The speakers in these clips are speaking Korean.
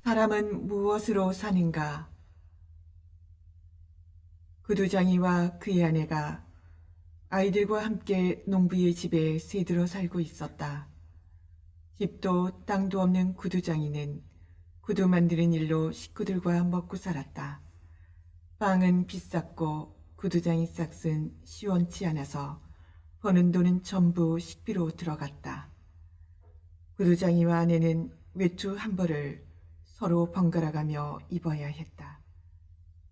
사람은 무엇으로 사는가? 구두장이와 그의 아내가 아이들과 함께 농부의 집에 새들어 살고 있었다. 집도 땅도 없는 구두장이는 구두 만드는 일로 식구들과 먹고 살았다. 빵은 비쌌고 구두장이 싹은 시원치 않아서 버는 돈은 전부 식비로 들어갔다. 구두장이와 아내는 외투 한 벌을 서로 번갈아가며 입어야 했다.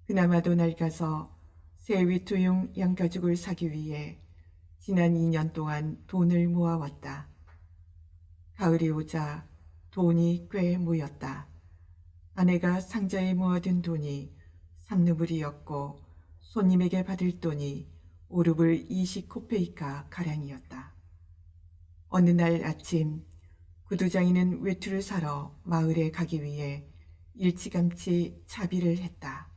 그나마도 낡아서 새 외투용 양가죽을 사기 위해 지난 2년 동안 돈을 모아왔다. 가을이 오자 돈이 꽤 모였다. 아내가 상자에 모아둔 돈이 3루블이었고 손님에게 받을 돈이 5루블 20코페이카 가량이었다. 어느 날 아침 구두장이는 외투를 사러 마을에 가기 위해 일찌감치 차비를 했다.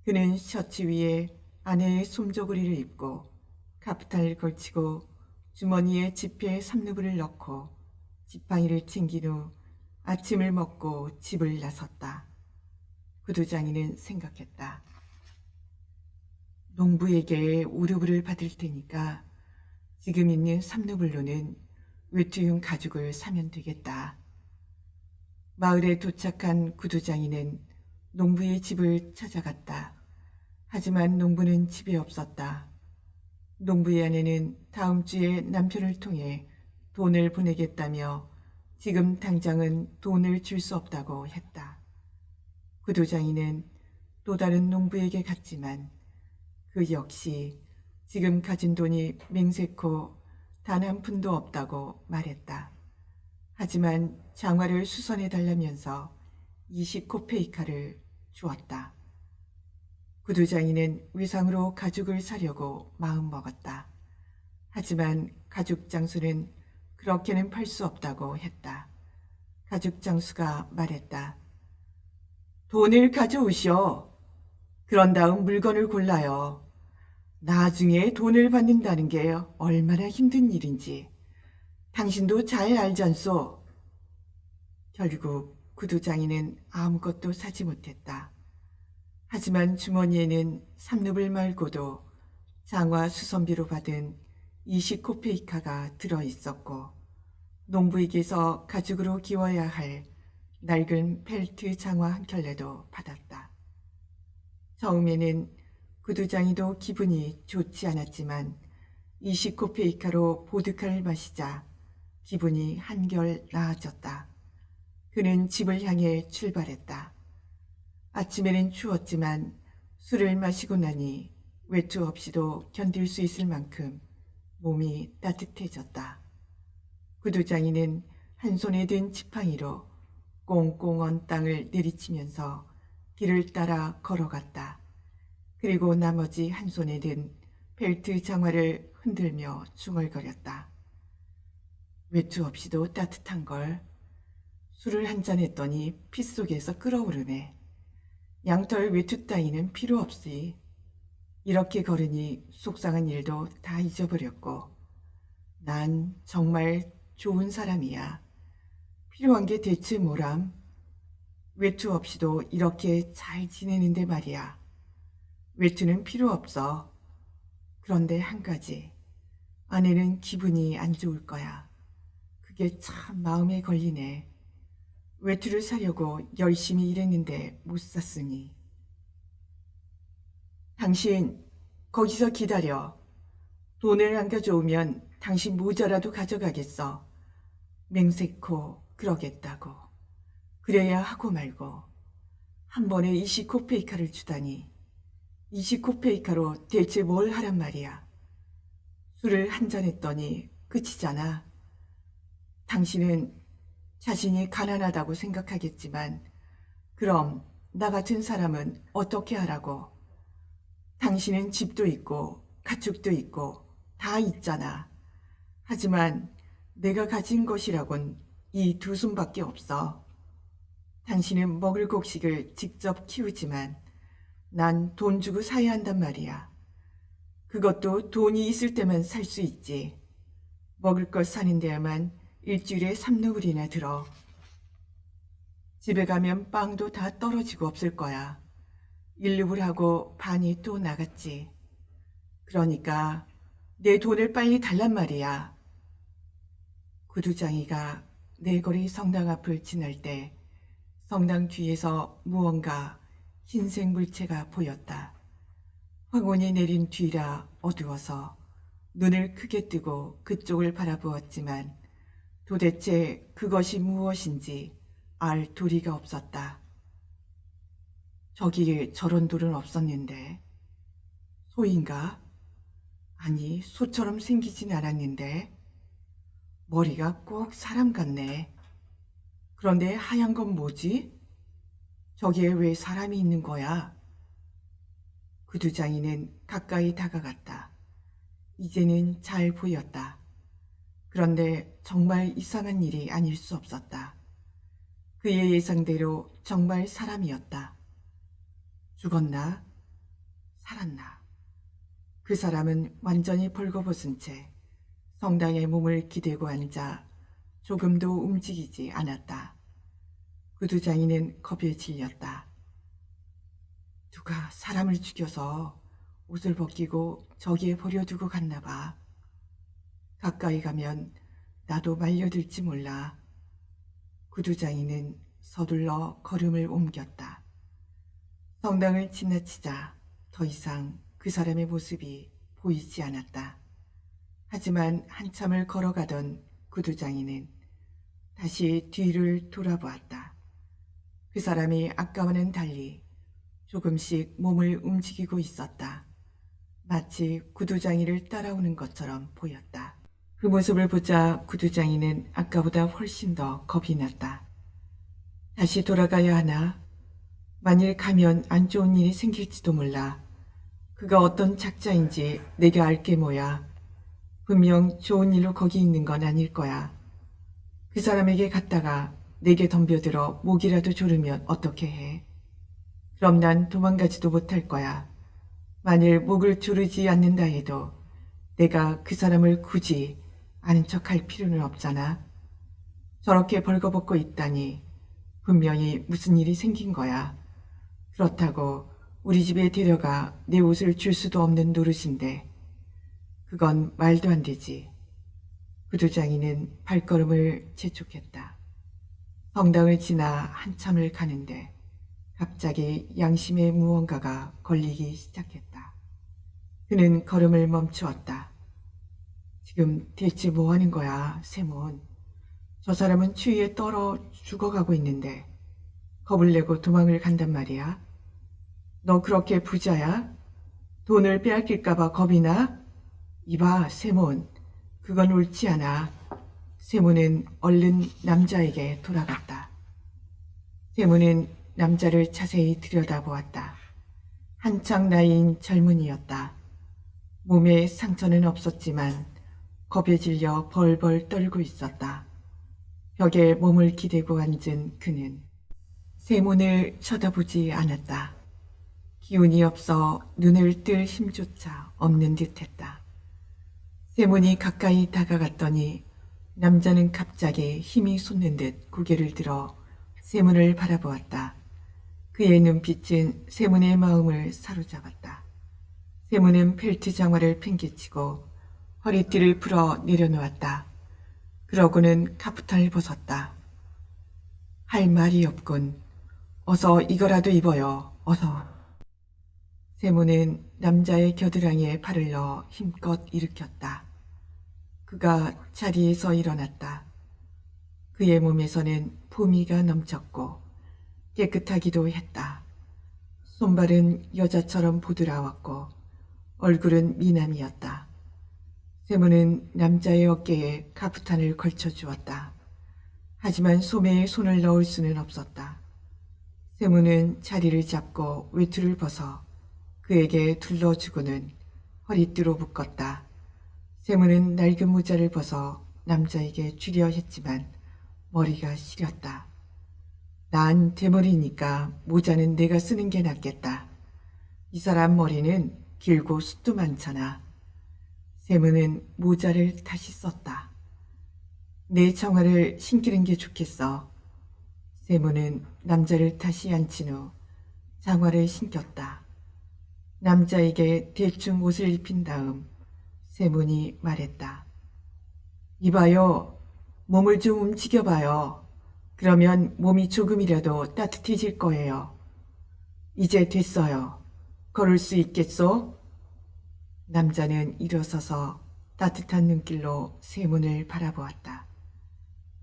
그는 셔츠 위에 아내의 솜저고리를 입고 카프탄을 걸치고 주머니에 지폐 3루블을 넣고 지팡이를 챙긴 후 아침을 먹고 집을 나섰다. 구두장이는 생각했다. 농부에게 5루블을 받을 테니까 지금 있는 3루블로는 외투용 가죽을 사면 되겠다. 마을에 도착한 구두장이는 농부의 집을 찾아갔다. 하지만 농부는 집에 없었다. 농부의 아내는 다음 주에 남편을 통해 돈을 보내겠다며 지금 당장은 돈을 줄 수 없다고 했다. 구두장이는 또 다른 농부에게 갔지만 그 역시 지금 가진 돈이 맹세코 단 한 푼도 없다고 말했다. 하지만 장화를 수선해 달라면서 20코페이카를 주었다. 구두장이는 외상으로 가죽을 사려고 마음먹었다. 하지만 가죽 장수는 그렇게는 팔 수 없다고 했다. 가죽 장수가 말했다. 돈을 가져오시오. 그런 다음 물건을 골라요. 나중에 돈을 받는다는 게 얼마나 힘든 일인지 당신도 잘 알잖소. 결국 구두장이는 아무것도 사지 못했다. 하지만 주머니에는 3루블 말고도 장화 수선비로 받은 20코페이카가 들어있었고 농부에게서 가죽으로 기워야 할 낡은 펠트 장화 한 켤레도 받았다. 처음에는 구두장이도 기분이 좋지 않았지만 20코페이카로 보드카를 마시자 기분이 한결 나아졌다. 그는 집을 향해 출발했다. 아침에는 추웠지만 술을 마시고 나니 외투 없이도 견딜 수 있을 만큼 몸이 따뜻해졌다. 구두장이는 한 손에 든 지팡이로 꽁꽁 언 땅을 내리치면서 길을 따라 걸어갔다. 그리고 나머지 한 손에 든 벨트 장화를 흔들며 중얼거렸다. 외투 없이도 따뜻한걸. 술을 한잔 했더니 피 속에서 끓어오르네. 양털 외투 따위는 필요 없이. 이렇게 걸으니 속상한 일도 다 잊어버렸고 난 정말 좋은 사람이야. 필요한 게 대체 뭐람? 외투 없이도 이렇게 잘 지내는데 말이야. 외투는 필요 없어. 그런데 한 가지. 아내는 기분이 안 좋을 거야. 그게 참 마음에 걸리네. 외투를 사려고 열심히 일했는데 못 샀으니. 당신 거기서 기다려. 돈을 안 가져오면 당신 모자라도 가져가겠어. 맹세코 그러겠다고. 그래야 하고 말고. 한 번에 20코페이카를 주다니. 20코페이카로 대체 뭘 하란 말이야. 술을 한잔 했더니 끝이잖아. 당신은 자신이 가난하다고 생각하겠지만 그럼 나 같은 사람은 어떻게 하라고. 당신은 집도 있고 가축도 있고 다 있잖아. 하지만 내가 가진 것이라곤 이 두 손밖에 없어. 당신은 먹을 곡식을 직접 키우지만 난 돈 주고 사야 한단 말이야. 그것도 돈이 있을 때만 살 수 있지. 먹을 걸 사는 데야만 일주일에 3루블이나 들어. 집에 가면 빵도 다 떨어지고 없을 거야. 일립을 하고 반이 또 나갔지. 그러니까 내 돈을 빨리 달란 말이야. 구두장이가 내거리 성당 앞을 지날 때 성당 뒤에서 무언가 흰색 물체가 보였다. 황혼이 내린 뒤라 어두워서 눈을 크게 뜨고 그쪽을 바라보았지만 도대체 그것이 무엇인지 알 도리가 없었다. 저기에 저런 돌은 없었는데 소인가? 아니, 소처럼 생기진 않았는데 머리가 꼭 사람 같네. 그런데 하얀 건 뭐지? 저기에 왜 사람이 있는 거야? 구두장이는 가까이 다가갔다. 이제는 잘 보였다. 그런데 정말 이상한 일이 아닐 수 없었다. 그의 예상대로 정말 사람이었다. 죽었나? 살았나? 그 사람은 완전히 벌거벗은 채 성당에 몸을 기대고 앉아 조금도 움직이지 않았다. 구두장이는 겁에 질렸다. 누가 사람을 죽여서 옷을 벗기고 저기에 버려두고 갔나 봐. 가까이 가면 나도 말려들지 몰라. 구두장이는 서둘러 걸음을 옮겼다. 성당을 지나치자 더 이상 그 사람의 모습이 보이지 않았다. 하지만 한참을 걸어가던 구두장이는 다시 뒤를 돌아보았다. 그 사람이 아까와는 달리 조금씩 몸을 움직이고 있었다. 마치 구두장이를 따라오는 것처럼 보였다. 그 모습을 보자 구두장이는 아까보다 훨씬 더 겁이 났다. 다시 돌아가야 하나? 만일 가면 안 좋은 일이 생길지도 몰라. 그가 어떤 작자인지 내가 알게 뭐야. 분명 좋은 일로 거기 있는 건 아닐 거야. 그 사람에게 갔다가 내게 덤벼들어 목이라도 조르면 어떻게 해? 그럼 난 도망가지도 못할 거야. 만일 목을 조르지 않는다 해도 내가 그 사람을 굳이 아는 척할 필요는 없잖아. 저렇게 벌거벗고 있다니 분명히 무슨 일이 생긴 거야. 그렇다고 우리 집에 데려가 내 옷을 줄 수도 없는 노릇인데 그건 말도 안 되지. 구두장이는 발걸음을 재촉했다. 성당을 지나 한참을 가는데 갑자기 양심의 무언가가 걸리기 시작했다. 그는 걸음을 멈추었다. 지금 대체 뭐 하는 거야, 세몬? 저 사람은 추위에 떨어 죽어가고 있는데 겁을 내고 도망을 간단 말이야? 너 그렇게 부자야? 돈을 빼앗길까봐 겁이 나? 이봐, 세몬. 그건 옳지 않아. 세몬은 얼른 남자에게 돌아갔다. 세몬은 남자를 자세히 들여다보았다. 한창 나이인 젊은이였다. 몸에 상처는 없었지만 겁에 질려 벌벌 떨고 있었다. 벽에 몸을 기대고 앉은 그는 세몬을 쳐다보지 않았다. 기운이 없어 눈을 뜰 힘조차 없는 듯했다. 세몬이 가까이 다가갔더니 남자는 갑자기 힘이 솟는 듯 고개를 들어 세몬을 바라보았다. 그의 눈빛은 세몬의 마음을 사로잡았다. 세몬은 펠트 장화를 팽개치고 허리띠를 풀어 내려놓았다. 그러고는 카프탄을 벗었다. 할 말이 없군. 어서 이거라도 입어요. 어서. 세몬은 남자의 겨드랑이에 발을 넣어 힘껏 일으켰다. 그가 자리에서 일어났다. 그의 몸에서는 포미가 넘쳤고 깨끗하기도 했다. 손발은 여자처럼 부드러웠고 얼굴은 미남이었다. 세몬은 남자의 어깨에 카프탄을 걸쳐주었다. 하지만 소매에 손을 넣을 수는 없었다. 세몬은 자리를 잡고 외투를 벗어 그에게 둘러주고는 허리띠로 묶었다. 세몬은 낡은 모자를 벗어 남자에게 주려 했지만 머리가 시렸다. 난 대머리니까 모자는 내가 쓰는 게 낫겠다. 이 사람 머리는 길고 숱도 많잖아. 세몬은 모자를 다시 썼다. 내 청아를 신기는 게 좋겠어. 세모는 남자를 다시 앉힌 후 장화를 신겼다. 남자에게 대충 옷을 입힌 다음 세문이 말했다. 이봐요. 몸을 좀 움직여봐요. 그러면 몸이 조금이라도 따뜻해질 거예요. 이제 됐어요. 걸을 수 있겠소? 남자는 일어서서 따뜻한 눈길로 세문을 바라보았다.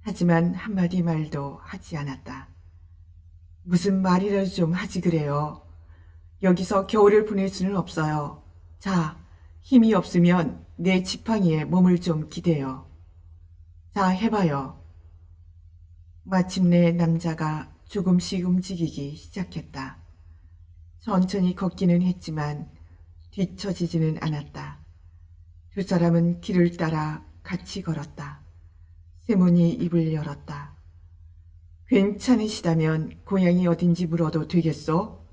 하지만 한마디 말도 하지 않았다. 무슨 말이라도 좀 하지 그래요. 여기서 겨울을 보낼 수는 없어요. 자, 힘이 없으면 내 지팡이에 몸을 좀 기대요. 자, 해봐요. 마침내 남자가 조금씩 움직이기 시작했다. 천천히 걷기는 했지만 뒤처지지는 않았다. 두 사람은 길을 따라 같이 걸었다. 세문이 입을 열었다. 괜찮으시다면 고향이 어딘지 물어도 되겠소?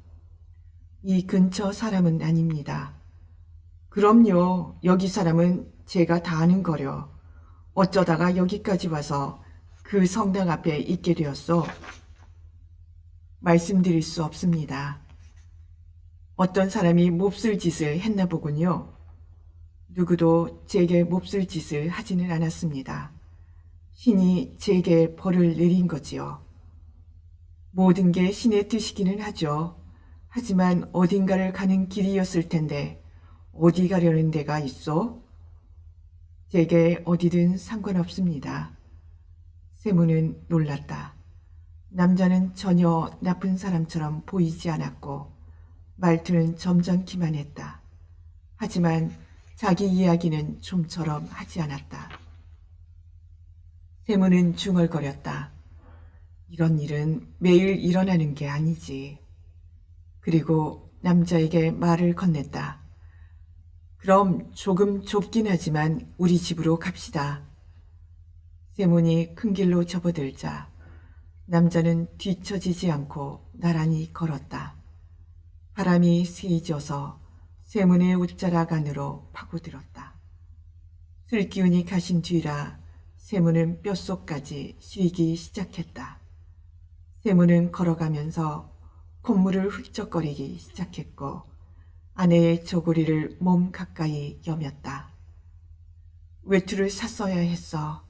이 근처 사람은 아닙니다. 그럼요. 여기 사람은 제가 다 아는 거려. 어쩌다가 여기까지 와서 그 성당 앞에 있게 되었소? 말씀드릴 수 없습니다. 어떤 사람이 몹쓸 짓을 했나 보군요. 누구도 제게 몹쓸 짓을 하지는 않았습니다. 신이 제게 벌을 내린 거지요. 모든 게 신의 뜻이기는 하죠. 하지만 어딘가를 가는 길이었을 텐데 어디 가려는 데가 있어? 제게 어디든 상관없습니다. 세무는 놀랐다. 남자는 전혀 나쁜 사람처럼 보이지 않았고 말투는 점잖기만 했다. 하지만 자기 이야기는 좀처럼 하지 않았다. 세무는 중얼거렸다. 이런 일은 매일 일어나는 게 아니지. 그리고 남자에게 말을 건넸다. 그럼 조금 좁긴 하지만 우리 집으로 갑시다. 세문이 큰 길로 접어들자 남자는 뒤처지지 않고 나란히 걸었다. 바람이 세져서 세문의 옷자락 안으로 파고들었다. 술기운이 가신 뒤라 세문은 뼛속까지 시리기 시작했다. 세문은 걸어가면서 콧물을 훌쩍거리기 시작했고 아내의 저고리를 몸 가까이 여몄다. 외투를 샀어야 했어.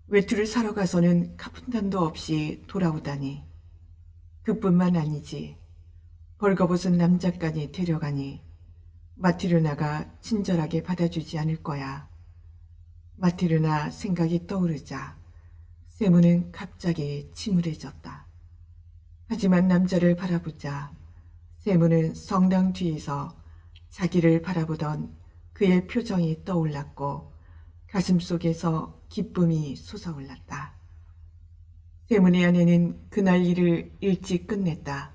외투를 사러 가서는 카푼단도 없이 돌아오다니. 그뿐만 아니지. 벌거벗은 남자까지 데려가니 마티르나가 친절하게 받아주지 않을 거야. 마티르나 생각이 떠오르자 세무는 갑자기 침울해졌다. 하지만 남자를 바라보자 세무는 성당 뒤에서 자기를 바라보던 그의 표정이 떠올랐고 가슴속에서 기쁨이 솟아올랐다. 세문의 아내는 그날 일을 일찍 끝냈다.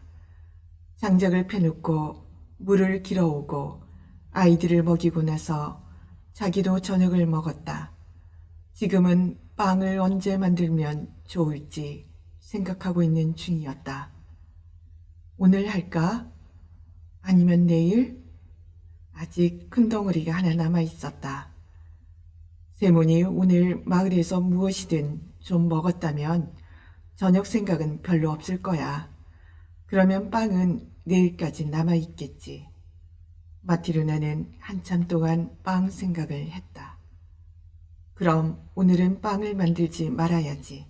장작을 펴놓고 물을 길어오고 아이들을 먹이고 나서 자기도 저녁을 먹었다. 지금은 빵을 언제 만들면 좋을지 생각하고 있는 중이었다. 오늘 할까? 아니면 내일? 아직 큰 덩어리가 하나 남아 있었다. 세문이 오늘 마을에서 무엇이든 좀 먹었다면 저녁 생각은 별로 없을 거야. 그러면 빵은 내일까지 남아 있겠지. 마티르나는 한참 동안 빵 생각을 했다. 그럼 오늘은 빵을 만들지 말아야지.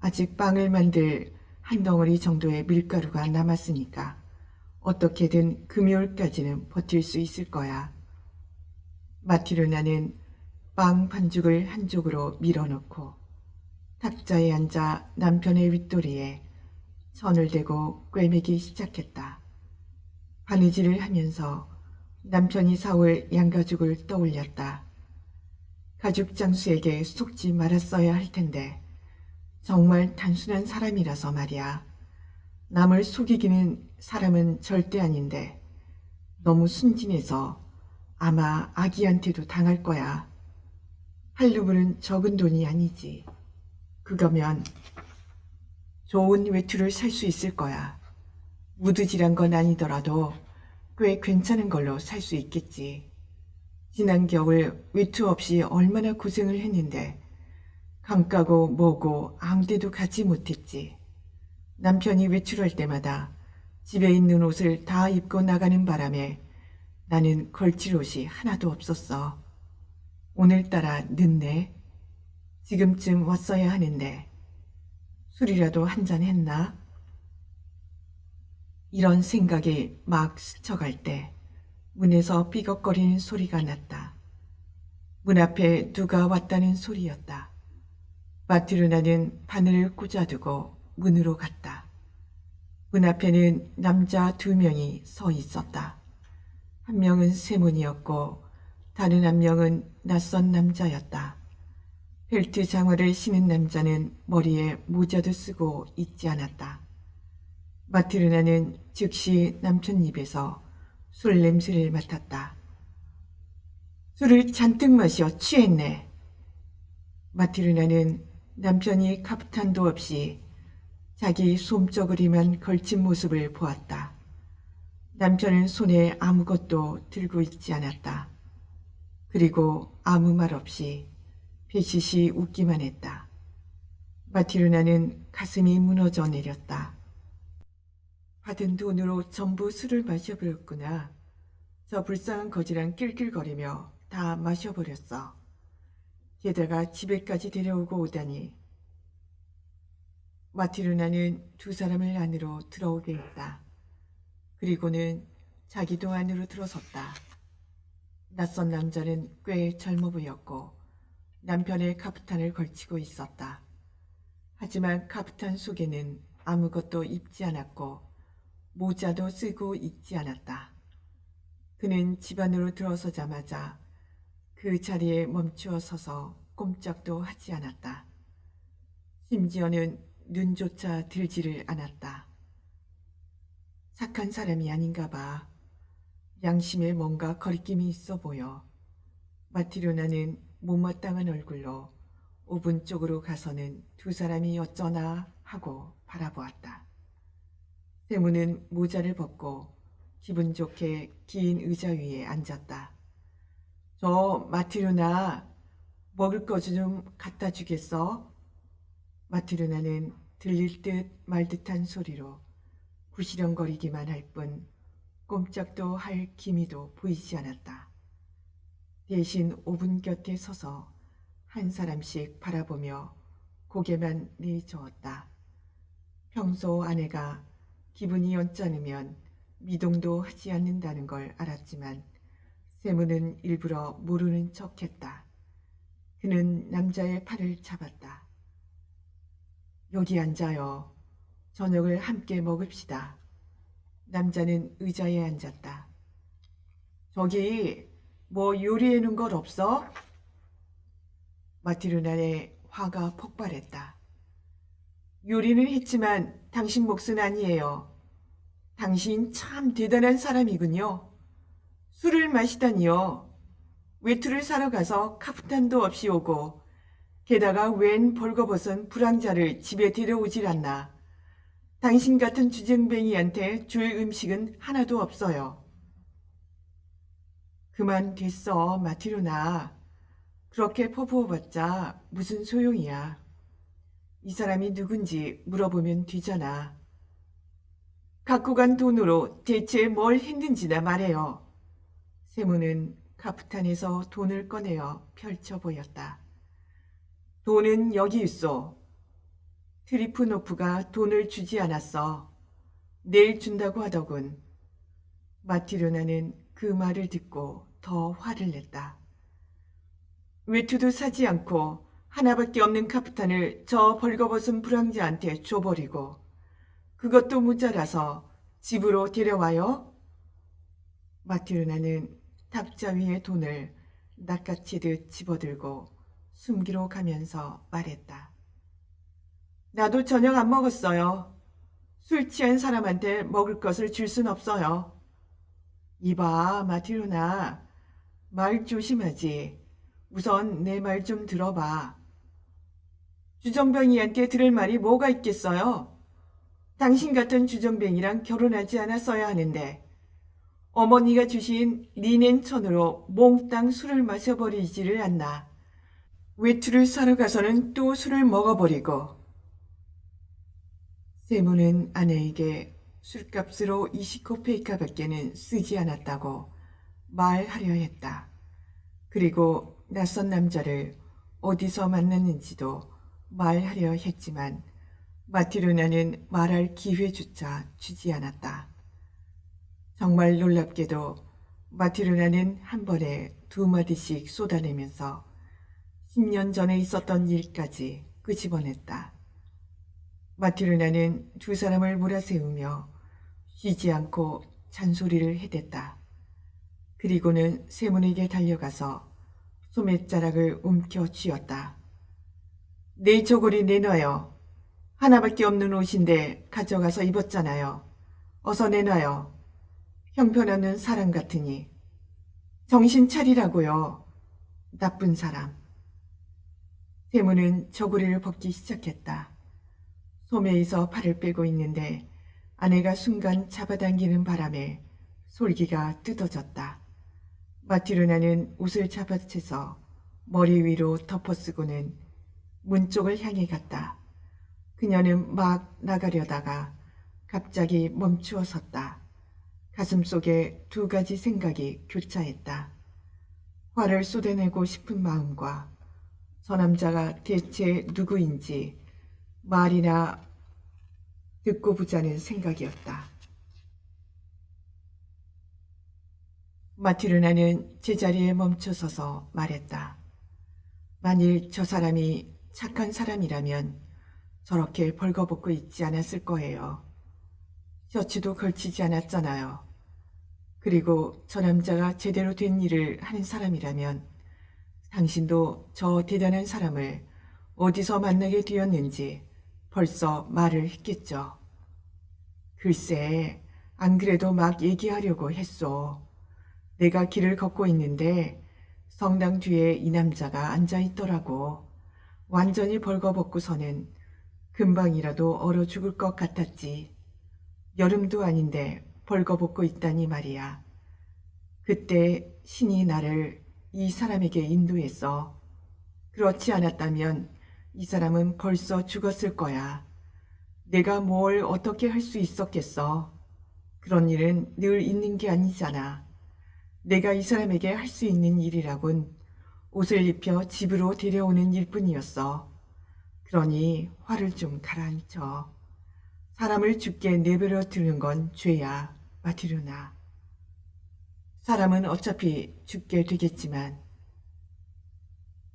아직 빵을 만들 한 덩어리 정도의 밀가루가 남았으니까 어떻게든 금요일까지는 버틸 수 있을 거야. 마티르나는 빵 반죽을 한쪽으로 밀어넣고 탁자에 앉아 남편의 윗도리에 손을 대고 꿰매기 시작했다. 바느질을 하면서 남편이 사올 양가죽을 떠올렸다. 가죽 장수에게 속지 말았어야 할 텐데 정말 단순한 사람이라서 말이야. 남을 속이기는 사람은 절대 아닌데 너무 순진해서 아마 아기한테도 당할 거야. 할루브는 적은 돈이 아니지. 그거면 좋은 외투를 살 수 있을 거야. 무드질한 건 아니더라도 꽤 괜찮은 걸로 살 수 있겠지. 지난 겨울 외투 없이 얼마나 고생을 했는데 강 가고 뭐고 아무데도 가지 못했지. 남편이 외출할 때마다 집에 있는 옷을 다 입고 나가는 바람에 나는 걸칠 옷이 하나도 없었어. 오늘따라 늦네. 지금쯤 왔어야 하는데 술이라도 한잔 했나? 이런 생각이 막 스쳐갈 때 문에서 삐걱거리는 소리가 났다. 문 앞에 누가 왔다는 소리였다. 마트르나는 바늘을 꽂아두고 문으로 갔다. 문 앞에는 남자 2명이 서 있었다. 한 명은 세문이었고 다른 한 명은 낯선 남자였다. 벨트 장화를 신은 남자는 머리에 모자도 쓰고 있지 않았다. 마트르나는 즉시 남편 입에서 술 냄새를 맡았다. 술을 잔뜩 마셔 취했네. 마트르나는 남편이 카프탄도 없이 자기 솜저고리만 걸친 모습을 보았다. 남편은 손에 아무것도 들고 있지 않았다. 그리고 아무 말 없이 배시시 웃기만 했다. 마티르나는 가슴이 무너져 내렸다. 받은 돈으로 전부 술을 마셔버렸구나. 저 불쌍한 거지랑 낄낄거리며 다 마셔버렸어. 게다가 집에까지 데려오고 오다니. 마티르나는 2 사람을 안으로 들어오게 했다. 그리고는 자기도 안으로 들어섰다. 낯선 남자는 꽤 젊어 보였고 남편의 카프탄을 걸치고 있었다. 하지만 카프탄 속에는 아무것도 입지 않았고 모자도 쓰고 있지 않았다. 그는 집 안으로 들어서자마자 그 자리에 멈추어 서서 꼼짝도 하지 않았다. 심지어는 눈조차 들지를 않았다. 착한 사람이 아닌가 봐. 양심에 뭔가 거리낌이 있어 보여. 마티르나는 못마땅한 얼굴로 오븐 쪽으로 가서는 2 사람이 어쩌나 하고 바라보았다. 세무는 모자를 벗고 기분 좋게 긴 의자 위에 앉았다. 저 마티르나 먹을 거 좀 갖다 주겠어? 마티르나는 들릴 듯 말 듯한 소리로 구시렁거리기만 할 뿐 꼼짝도 할 기미도 보이지 않았다. 대신 오븐 곁에 서서 한 사람씩 바라보며 고개만 내저었다. 평소 아내가 기분이 언짢으면 미동도 하지 않는다는 걸 알았지만 세무는 일부러 모르는 척했다. 그는 남자의 팔을 잡았다. 여기 앉아요. 저녁을 함께 먹읍시다. 남자는 의자에 앉았다. 저기 뭐 요리해 놓은 것 없어? 마티르나의 화가 폭발했다. 요리는 했지만 당신 몫은 아니에요. 당신 참 대단한 사람이군요. 술을 마시다니요. 외투를 사러 가서 카프탄도 없이 오고 게다가 웬 벌거벗은 불황자를 집에 데려오질 않나. 당신 같은 주정뱅이한테 줄 음식은 하나도 없어요. 그만 됐어, 마티르나. 그렇게 퍼부어봤자 무슨 소용이야. 이 사람이 누군지 물어보면 되잖아. 갖고 간 돈으로 대체 뭘 했는지나 말해요. 세무는 카프탄에서 돈을 꺼내어 펼쳐 보였다. 돈은 여기 있어. 트리프노프가 돈을 주지 않았어. 내일 준다고 하더군. 마티르나는 그 말을 듣고 더 화를 냈다. 외투도 사지 않고 하나밖에 없는 카프탄을 저 벌거벗은 불황자한테 줘버리고 그것도 모자라서 집으로 데려와요? 마티르나는 탁자 위에 돈을 낚아채듯 집어들고 숨기로 가면서 말했다. 나도 저녁 안 먹었어요. 술 취한 사람한테 먹을 것을 줄 순 없어요. 이봐, 마티르나. 말 조심하지. 우선 내 말 좀 들어봐. 주정뱅이한테 들을 말이 뭐가 있겠어요? 당신 같은 주정뱅이랑 결혼하지 않았어야 하는데 어머니가 주신 리넨 천으로 몽땅 술을 마셔버리지를 않나. 외투를 사러 가서는 또 술을 먹어버리고. 세무는 아내에게 술값으로 20코페이카밖에는 쓰지 않았다고 말하려 했다. 그리고 낯선 남자를 어디서 만났는지도 말하려 했지만 마티르나는 말할 기회조차 주지 않았다. 정말 놀랍게도 마티르나는 한 번에 2마디씩 쏟아내면서 10년 전에 있었던 일까지 끄집어냈다. 마티르나는 두 사람을 몰아세우며 쉬지 않고 잔소리를 해댔다. 그리고는 세문에게 달려가서 소매자락을 움켜 쥐었다. 내 저고리 내놔요. 하나밖에 없는 옷인데 가져가서 입었잖아요. 어서 내놔요. 형편없는 사람 같으니. 정신 차리라고요. 나쁜 사람. 세문은 저고리를 벗기 시작했다. 소매에서 팔을 빼고 있는데 아내가 순간 잡아당기는 바람에 솔기가 뜯어졌다. 마티르나는 옷을 잡아채서 머리 위로 덮어쓰고는 문 쪽을 향해 갔다. 그녀는 막 나가려다가 갑자기 멈추어 섰다. 가슴속에 2가지 생각이 교차했다. 화를 쏟아내고 싶은 마음과 저 남자가 대체 누구인지 말이나 듣고 보자는 생각이었다. 마티르나는 제자리에 멈춰서서 말했다. 만일 저 사람이 착한 사람이라면 저렇게 벌거벗고 있지 않았을 거예요. 셔츠도 걸치지 않았잖아요. 그리고 저 남자가 제대로 된 일을 하는 사람이라면 당신도 저 대단한 사람을 어디서 만나게 되었는지 벌써 말을 했겠죠. 글쎄, 안 그래도 막 얘기하려고 했소. 내가 길을 걷고 있는데 성당 뒤에 이 남자가 앉아 있더라고. 완전히 벌거벗고서는 금방이라도 얼어 죽을 것 같았지. 여름도 아닌데 벌거벗고 있다니 말이야. 그때 신이 나를 이 사람에게 인도했어. 그렇지 않았다면 이 사람은 벌써 죽었을 거야. 내가 뭘 어떻게 할 수 있었겠어. 그런 일은 늘 있는 게 아니잖아. 내가 이 사람에게 할 수 있는 일이라곤 옷을 입혀 집으로 데려오는 일뿐이었어. 그러니 화를 좀 가라앉혀. 사람을 죽게 내버려 두는 건 죄야, 마티르나. 사람은 어차피 죽게 되겠지만.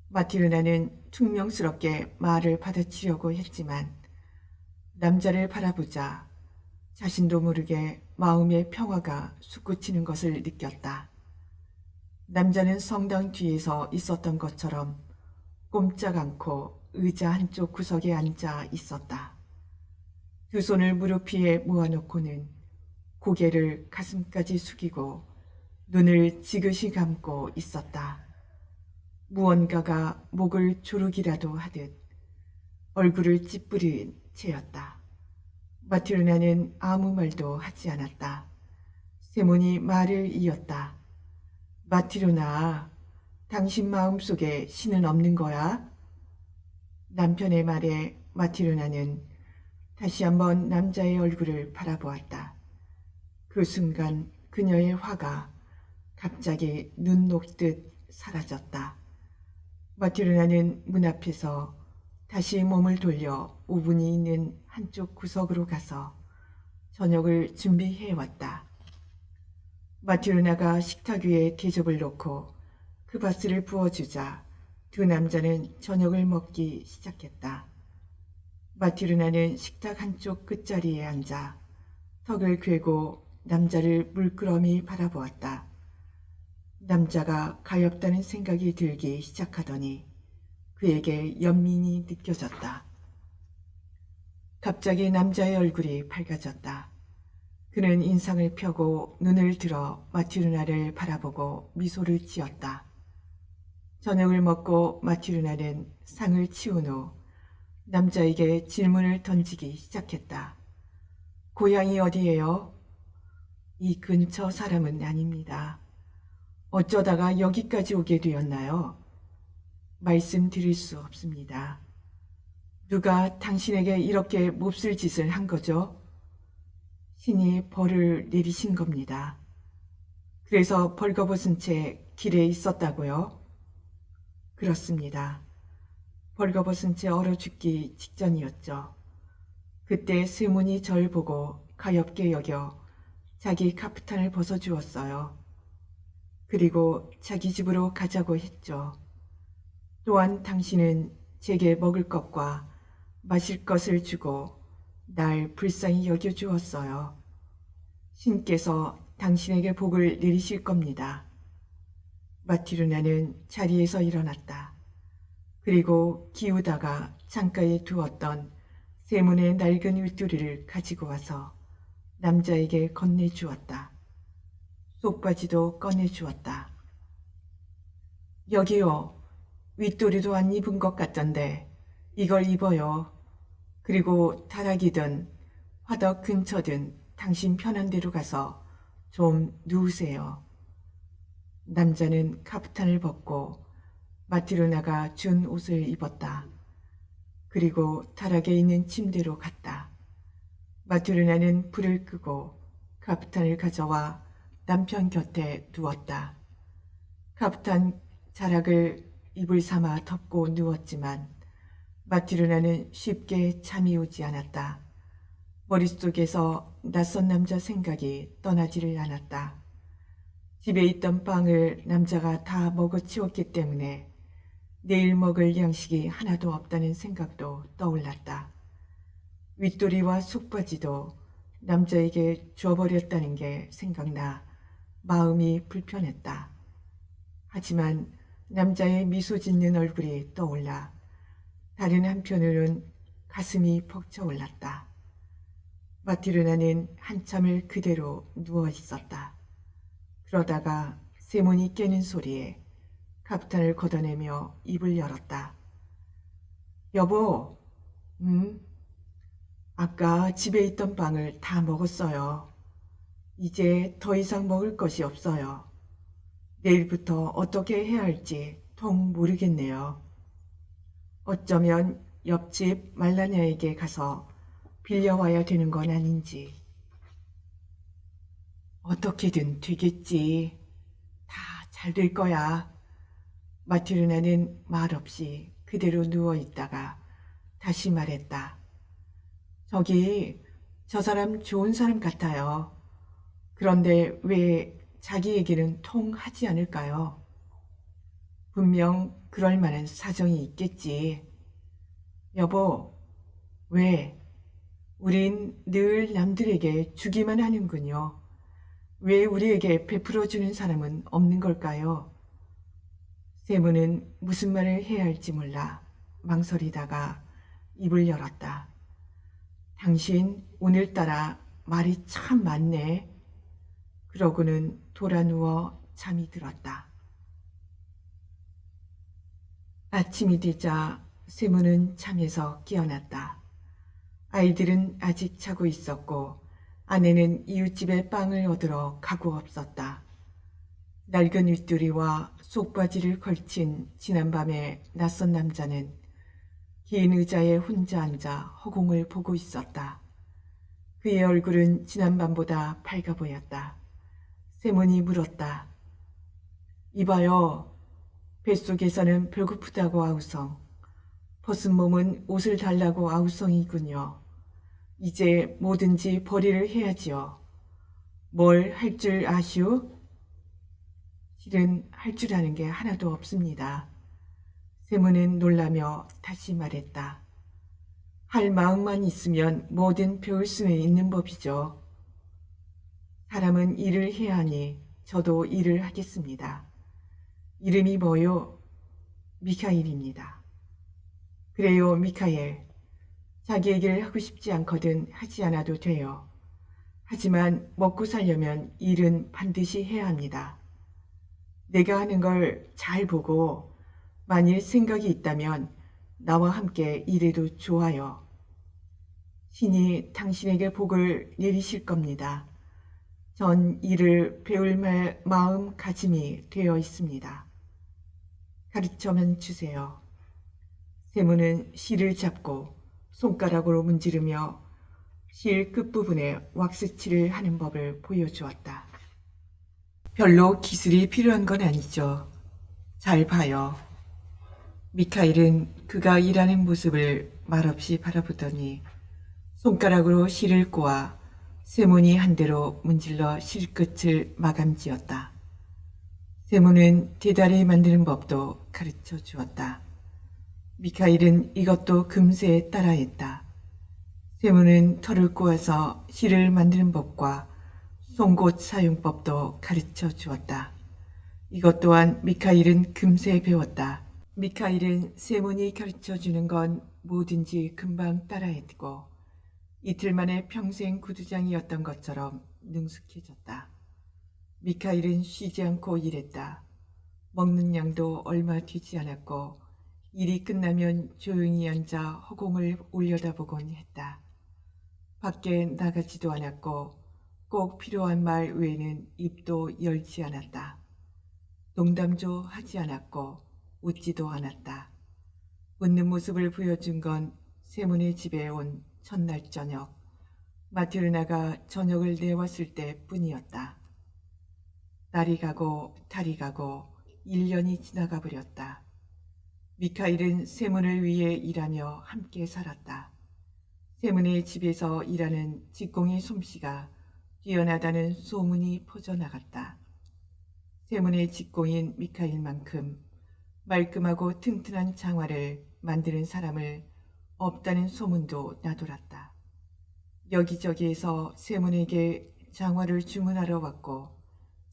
마티르나는 퉁명스럽게 말을 받아치려고 했지만 남자를 바라보자 자신도 모르게 마음의 평화가 솟구치는 것을 느꼈다. 남자는 성당 뒤에서 있었던 것처럼 꼼짝 않고 의자 한쪽 구석에 앉아 있었다. 두 손을 무릎 위에 모아놓고는 고개를 가슴까지 숙이고 눈을 지그시 감고 있었다. 무언가가 목을 조르기라도 하듯 얼굴을 찌푸린 채였다. 마티르나는 아무 말도 하지 않았다. 세몬이 말을 이었다. 마티르나, 당신 마음속에 신은 없는 거야? 남편의 말에 마티르나는 다시 한번 남자의 얼굴을 바라보았다. 그 순간 그녀의 화가 갑자기 눈 녹듯 사라졌다. 마티르나는 문 앞에서 다시 몸을 돌려 오븐이 있는 한쪽 구석으로 가서 저녁을 준비해왔다. 마티르나가 식탁 위에 대접을 놓고 그 바스를 부어주자 두 남자는 저녁을 먹기 시작했다. 마티르나는 식탁 한쪽 끝자리에 앉아 턱을 괴고 남자를 물끄러미 바라보았다. 남자가 가엾다는 생각이 들기 시작하더니 그에게 연민이 느껴졌다. 갑자기 남자의 얼굴이 밝아졌다. 그는 인상을 펴고 눈을 들어 마티르나를 바라보고 미소를 지었다. 저녁을 먹고 마티르나는 상을 치운 후 남자에게 질문을 던지기 시작했다. 고향이 어디예요? 이 근처 사람은 아닙니다. 어쩌다가 여기까지 오게 되었나요? 말씀드릴 수 없습니다. 누가 당신에게 이렇게 몹쓸 짓을 한 거죠? 신이 벌을 내리신 겁니다. 그래서 벌거벗은 채 길에 있었다고요? 그렇습니다. 벌거벗은 채 얼어 죽기 직전이었죠. 그때 세문이 절 보고 가엾게 여겨 자기 카프탄을 벗어주었어요. 그리고 자기 집으로 가자고 했죠. 또한 당신은 제게 먹을 것과 마실 것을 주고 날 불쌍히 여겨주었어요. 신께서 당신에게 복을 내리실 겁니다. 마티르나는 자리에서 일어났다. 그리고 기우다가 창가에 두었던 세문의 낡은 윗도리를 가지고 와서 남자에게 건네주었다. 속바지도 꺼내주었다. 여기요. 윗도리도 안 입은 것 같던데 이걸 입어요. 그리고 타락이든 화덕 근처든 당신 편한 데로 가서 좀 누우세요. 남자는 카프탄을 벗고 마티르나가 준 옷을 입었다. 그리고 타락에 있는 침대로 갔다. 마티르나는 불을 끄고 카프탄을 가져와 남편 곁에 두었다. 카프탄 자락을 이불 삼아 덮고 누웠지만 마티르나는 쉽게 잠이 오지 않았다. 머릿속에서 낯선 남자 생각이 떠나지를 않았다. 집에 있던 빵을 남자가 다 먹어치웠기 때문에 내일 먹을 양식이 하나도 없다는 생각도 떠올랐다. 윗도리와 속바지도 남자에게 줘버렸다는 게 생각나 마음이 불편했다. 하지만 남자의 미소 짓는 얼굴이 떠올라 다른 한편으로는 가슴이 벅차올랐다. 마티르나는 한참을 그대로 누워 있었다. 그러다가 세문이 깨는 소리에 카프탄을 걷어내며 입을 열었다. 여보, 아까 집에 있던 빵을 다 먹었어요. 이제 더 이상 먹을 것이 없어요. 내일부터 어떻게 해야 할지 통 모르겠네요. 어쩌면 옆집 말라냐에게 가서 빌려와야 되는 건 아닌지. 어떻게든 되겠지. 다 잘 될 거야. 마티르나는 말없이 그대로 누워있다가 다시 말했다. 저기 저 사람 좋은 사람 같아요. 그런데 왜 자기 얘기는 통 하지 않을까요? 분명 그럴 만한 사정이 있겠지. 여보, 왜? 우린 늘 남들에게 주기만 하는군요. 왜 우리에게 베풀어주는 사람은 없는 걸까요? 세문은 무슨 말을 해야 할지 몰라 망설이다가 입을 열었다. 당신 오늘따라 말이 참 많네. 그러고는 돌아 누워 잠이 들었다. 아침이 되자 세문은 잠에서 깨어났다. 아이들은 아직 자고 있었고 아내는 이웃집에 빵을 얻으러 가고 없었다. 낡은 윗도리와 속바지를 걸친 지난밤의 낯선 남자는 긴 의자에 혼자 앉아 허공을 보고 있었다. 그의 얼굴은 지난밤보다 밝아 보였다. 세문이 물었다. 이봐요. 뱃속에서는 배고프다고 아우성, 벗은 몸은 옷을 달라고 아우성이군요. 이제 뭐든지 벌이를 해야지요. 뭘 할 줄 아시오? 실은 할 줄 아는 게 하나도 없습니다. 세문은 놀라며 다시 말했다. 할 마음만 있으면 뭐든 배울 수는 있는 법이죠. 사람은 일을 해야 하니 저도 일을 하겠습니다. 이름이 뭐요? 미카엘입니다. 그래요, 미카엘. 자기 얘기를 하고 싶지 않거든 하지 않아도 돼요. 하지만 먹고 살려면 일은 반드시 해야 합니다. 내가 하는 걸 잘 보고 만일 생각이 있다면 나와 함께 일해도 좋아요. 신이 당신에게 복을 내리실 겁니다. 전 이를 배울 마음가짐이 되어 있습니다. 가르쳐만 주세요. 세문은 실을 잡고 손가락으로 문지르며 실 끝부분에 왁스칠을 하는 법을 보여주었다. 별로 기술이 필요한 건 아니죠. 잘 봐요. 미카엘은 그가 일하는 모습을 말없이 바라보더니 손가락으로 실을 꼬아 세모니 한 대로 문질러 실끝을 마감지었다. 세모는 대다리 만드는 법도 가르쳐 주었다. 미카엘은 이것도 금세 따라했다. 세모는 털을 꼬아서 실을 만드는 법과 송곳 사용법도 가르쳐 주었다. 이것 또한 미카엘은 금세 배웠다. 미카엘은 세몬이 가르쳐 주는 건 뭐든지 금방 따라했고 이틀 만에 평생 구두장이었던 것처럼 능숙해졌다. 미카엘은 쉬지 않고 일했다. 먹는 양도 얼마 되지 않았고 일이 끝나면 조용히 앉아 허공을 올려다보곤 했다. 밖에 나가지도 않았고 꼭 필요한 말 외에는 입도 열지 않았다. 농담도 하지 않았고 웃지도 않았다. 웃는 모습을 보여준 건 세문의 집에 온 첫날 저녁, 마티르나가 저녁을 내왔을 때뿐이었다. 날이 가고 달이 가고 1년이 지나가 버렸다. 미카엘은 세문을 위해 일하며 함께 살았다. 세문의 집에서 일하는 직공의 솜씨가 뛰어나다는 소문이 퍼져나갔다. 세문의 직공인 미카엘만큼 말끔하고 튼튼한 장화를 만드는 사람을 없다는 소문도 나돌았다. 여기저기에서 세문에게 장화를 주문하러 왔고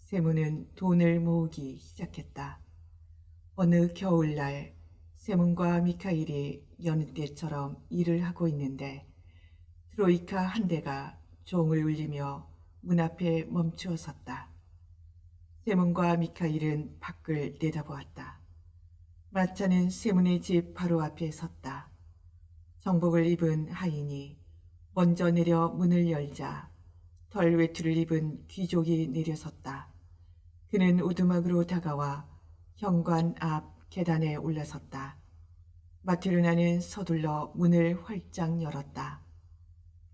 세문은 돈을 모으기 시작했다. 어느 겨울날 세문과 미카엘이 여느 때처럼 일을 하고 있는데 트로이카 한 대가 종을 울리며 문 앞에 멈추어 섰다. 세문과 미카엘은 밖을 내다보았다. 마차는 세문의 집 바로 앞에 섰다. 정복을 입은 하인이 먼저 내려 문을 열자 털 외투를 입은 귀족이 내려섰다. 그는 오두막으로 다가와 현관 앞 계단에 올라섰다. 마티르나는 서둘러 문을 활짝 열었다.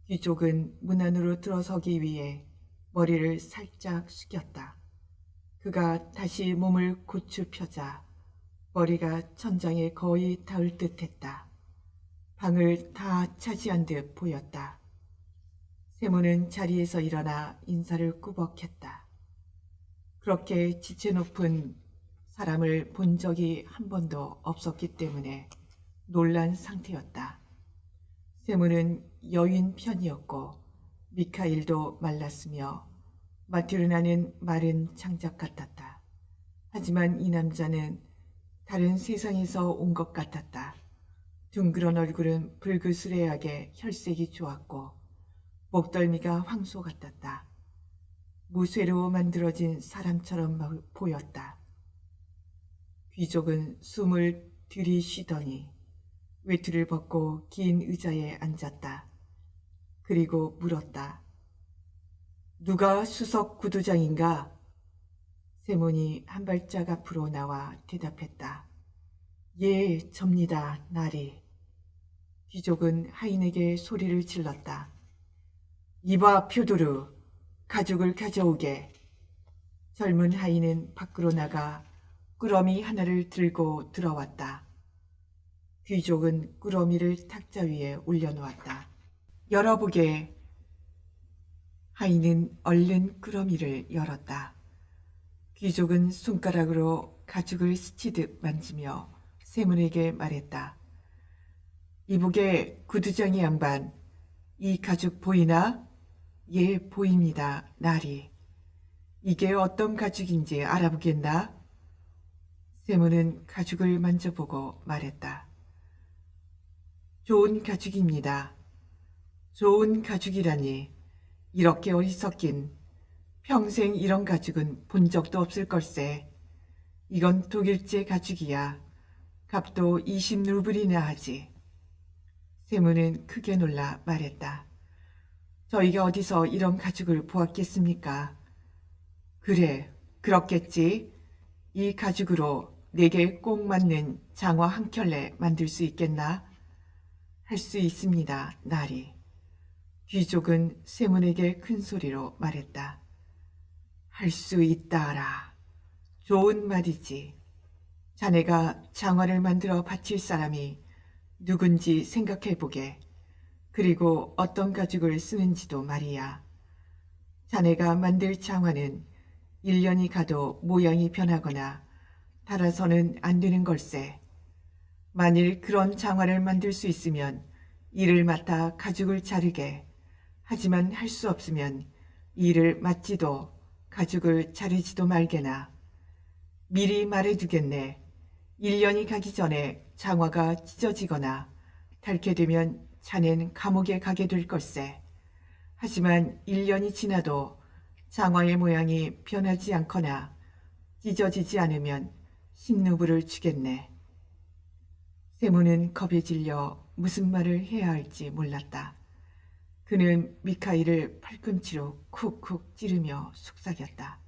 귀족은 문 안으로 들어서기 위해 머리를 살짝 숙였다. 그가 다시 몸을 고추 펴자 머리가 천장에 거의 닿을 듯했다. 방을 다 차지한 듯 보였다. 세모는 자리에서 일어나 인사를 꾸벅했다. 그렇게 지체 높은 사람을 본 적이 한 번도 없었기 때문에 놀란 상태였다. 세모는 여인 편이었고 미카엘도 말랐으며 마티르나는 마른 장작 같았다. 하지만 이 남자는 다른 세상에서 온 것 같았다. 둥그런 얼굴은 불그스레하게 혈색이 좋았고 목덜미가 황소 같았다. 무쇠로 만들어진 사람처럼 보였다. 귀족은 숨을 들이쉬더니 외투를 벗고 긴 의자에 앉았다. 그리고 물었다. 누가 수석 구두장인가? 세몬이 한 발짝 앞으로 나와 대답했다. 예, 접니다, 나리. 귀족은 하인에게 소리를 질렀다. 이봐, 표두르, 가죽을 가져오게. 젊은 하인은 밖으로 나가 꾸러미 하나를 들고 들어왔다. 귀족은 꾸러미를 탁자 위에 올려놓았다. 열어보게. 하인은 얼른 꾸러미를 열었다. 귀족은 손가락으로 가죽을 스치듯 만지며 세문에게 말했다. 이복의 구두장이 양반, 이 가죽 보이나? 예, 보입니다, 나리. 이게 어떤 가죽인지 알아보겠나? 세문은 가죽을 만져보고 말했다. 좋은 가죽입니다. 좋은 가죽이라니, 이렇게 어리석긴 평생 이런 가죽은 본 적도 없을 걸세. 이건 독일제 가죽이야. 값도 20루블이나 하지. 세문은 크게 놀라 말했다. 저희가 어디서 이런 가죽을 보았겠습니까? 그래, 그렇겠지. 이 가죽으로 내게 꼭 맞는 장화 한 켤레 만들 수 있겠나? 할 수 있습니다, 나리. 귀족은 세문에게 큰 소리로 말했다. 할 수 있다라. 좋은 말이지. 자네가 장화를 만들어 바칠 사람이 누군지 생각해보게. 그리고 어떤 가죽을 쓰는지도 말이야. 자네가 만들 장화는 1년이 가도 모양이 변하거나 달아서는 안 되는 걸세. 만일 그런 장화를 만들 수 있으면 이를 맡아 가죽을 자르게. 하지만 할 수 없으면 이를 맡지도 가죽을 자르지도 말게나. 미리 말해두겠네. 1년이 가기 전에 장화가 찢어지거나 닳게 되면 자넨 감옥에 가게 될 걸세. 하지만 1년이 지나도 장화의 모양이 변하지 않거나 찢어지지 않으면 신누부를 주겠네. 세모는 겁에 질려 무슨 말을 해야 할지 몰랐다. 그는 미카일을 팔꿈치로 쿡쿡 찌르며 속삭였다.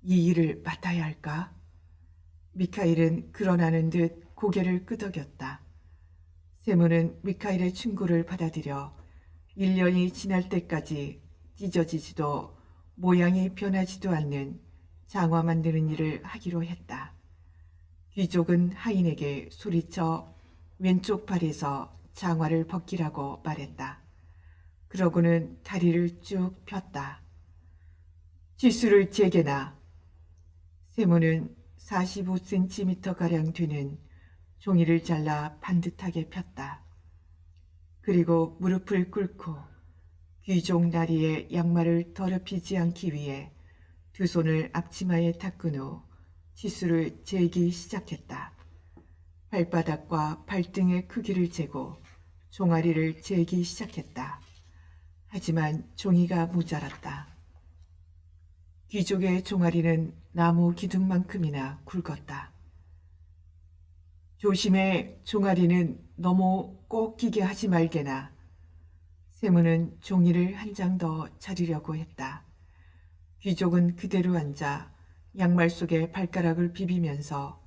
이 일을 맡아야 할까? 미카일은 그러나는 듯 고개를 끄덕였다. 세모는 미카일의 충고를 받아들여 1년이 지날 때까지 찢어지지도 모양이 변하지도 않는 장화 만드는 일을 하기로 했다. 귀족은 하인에게 소리쳐 왼쪽 발에서 장화를 벗기라고 말했다. 그러고는 다리를 쭉 폈다. 지수를 재게나. 세모는 45cm가량 되는 종이를 잘라 반듯하게 폈다. 그리고 무릎을 꿇고 귀족 나리의 양말을 더럽히지 않기 위해 두 손을 앞치마에 닦은 후 치수를 재기 시작했다. 발바닥과 발등의 크기를 재고 종아리를 재기 시작했다. 하지만 종이가 모자랐다. 귀족의 종아리는 나무 기둥만큼이나 굵었다. 조심해, 종아리는 너무 꼭 끼게 하지 말게나. 세무는 종이를 한 장 더 자르려고 했다. 귀족은 그대로 앉아 양말 속에 발가락을 비비면서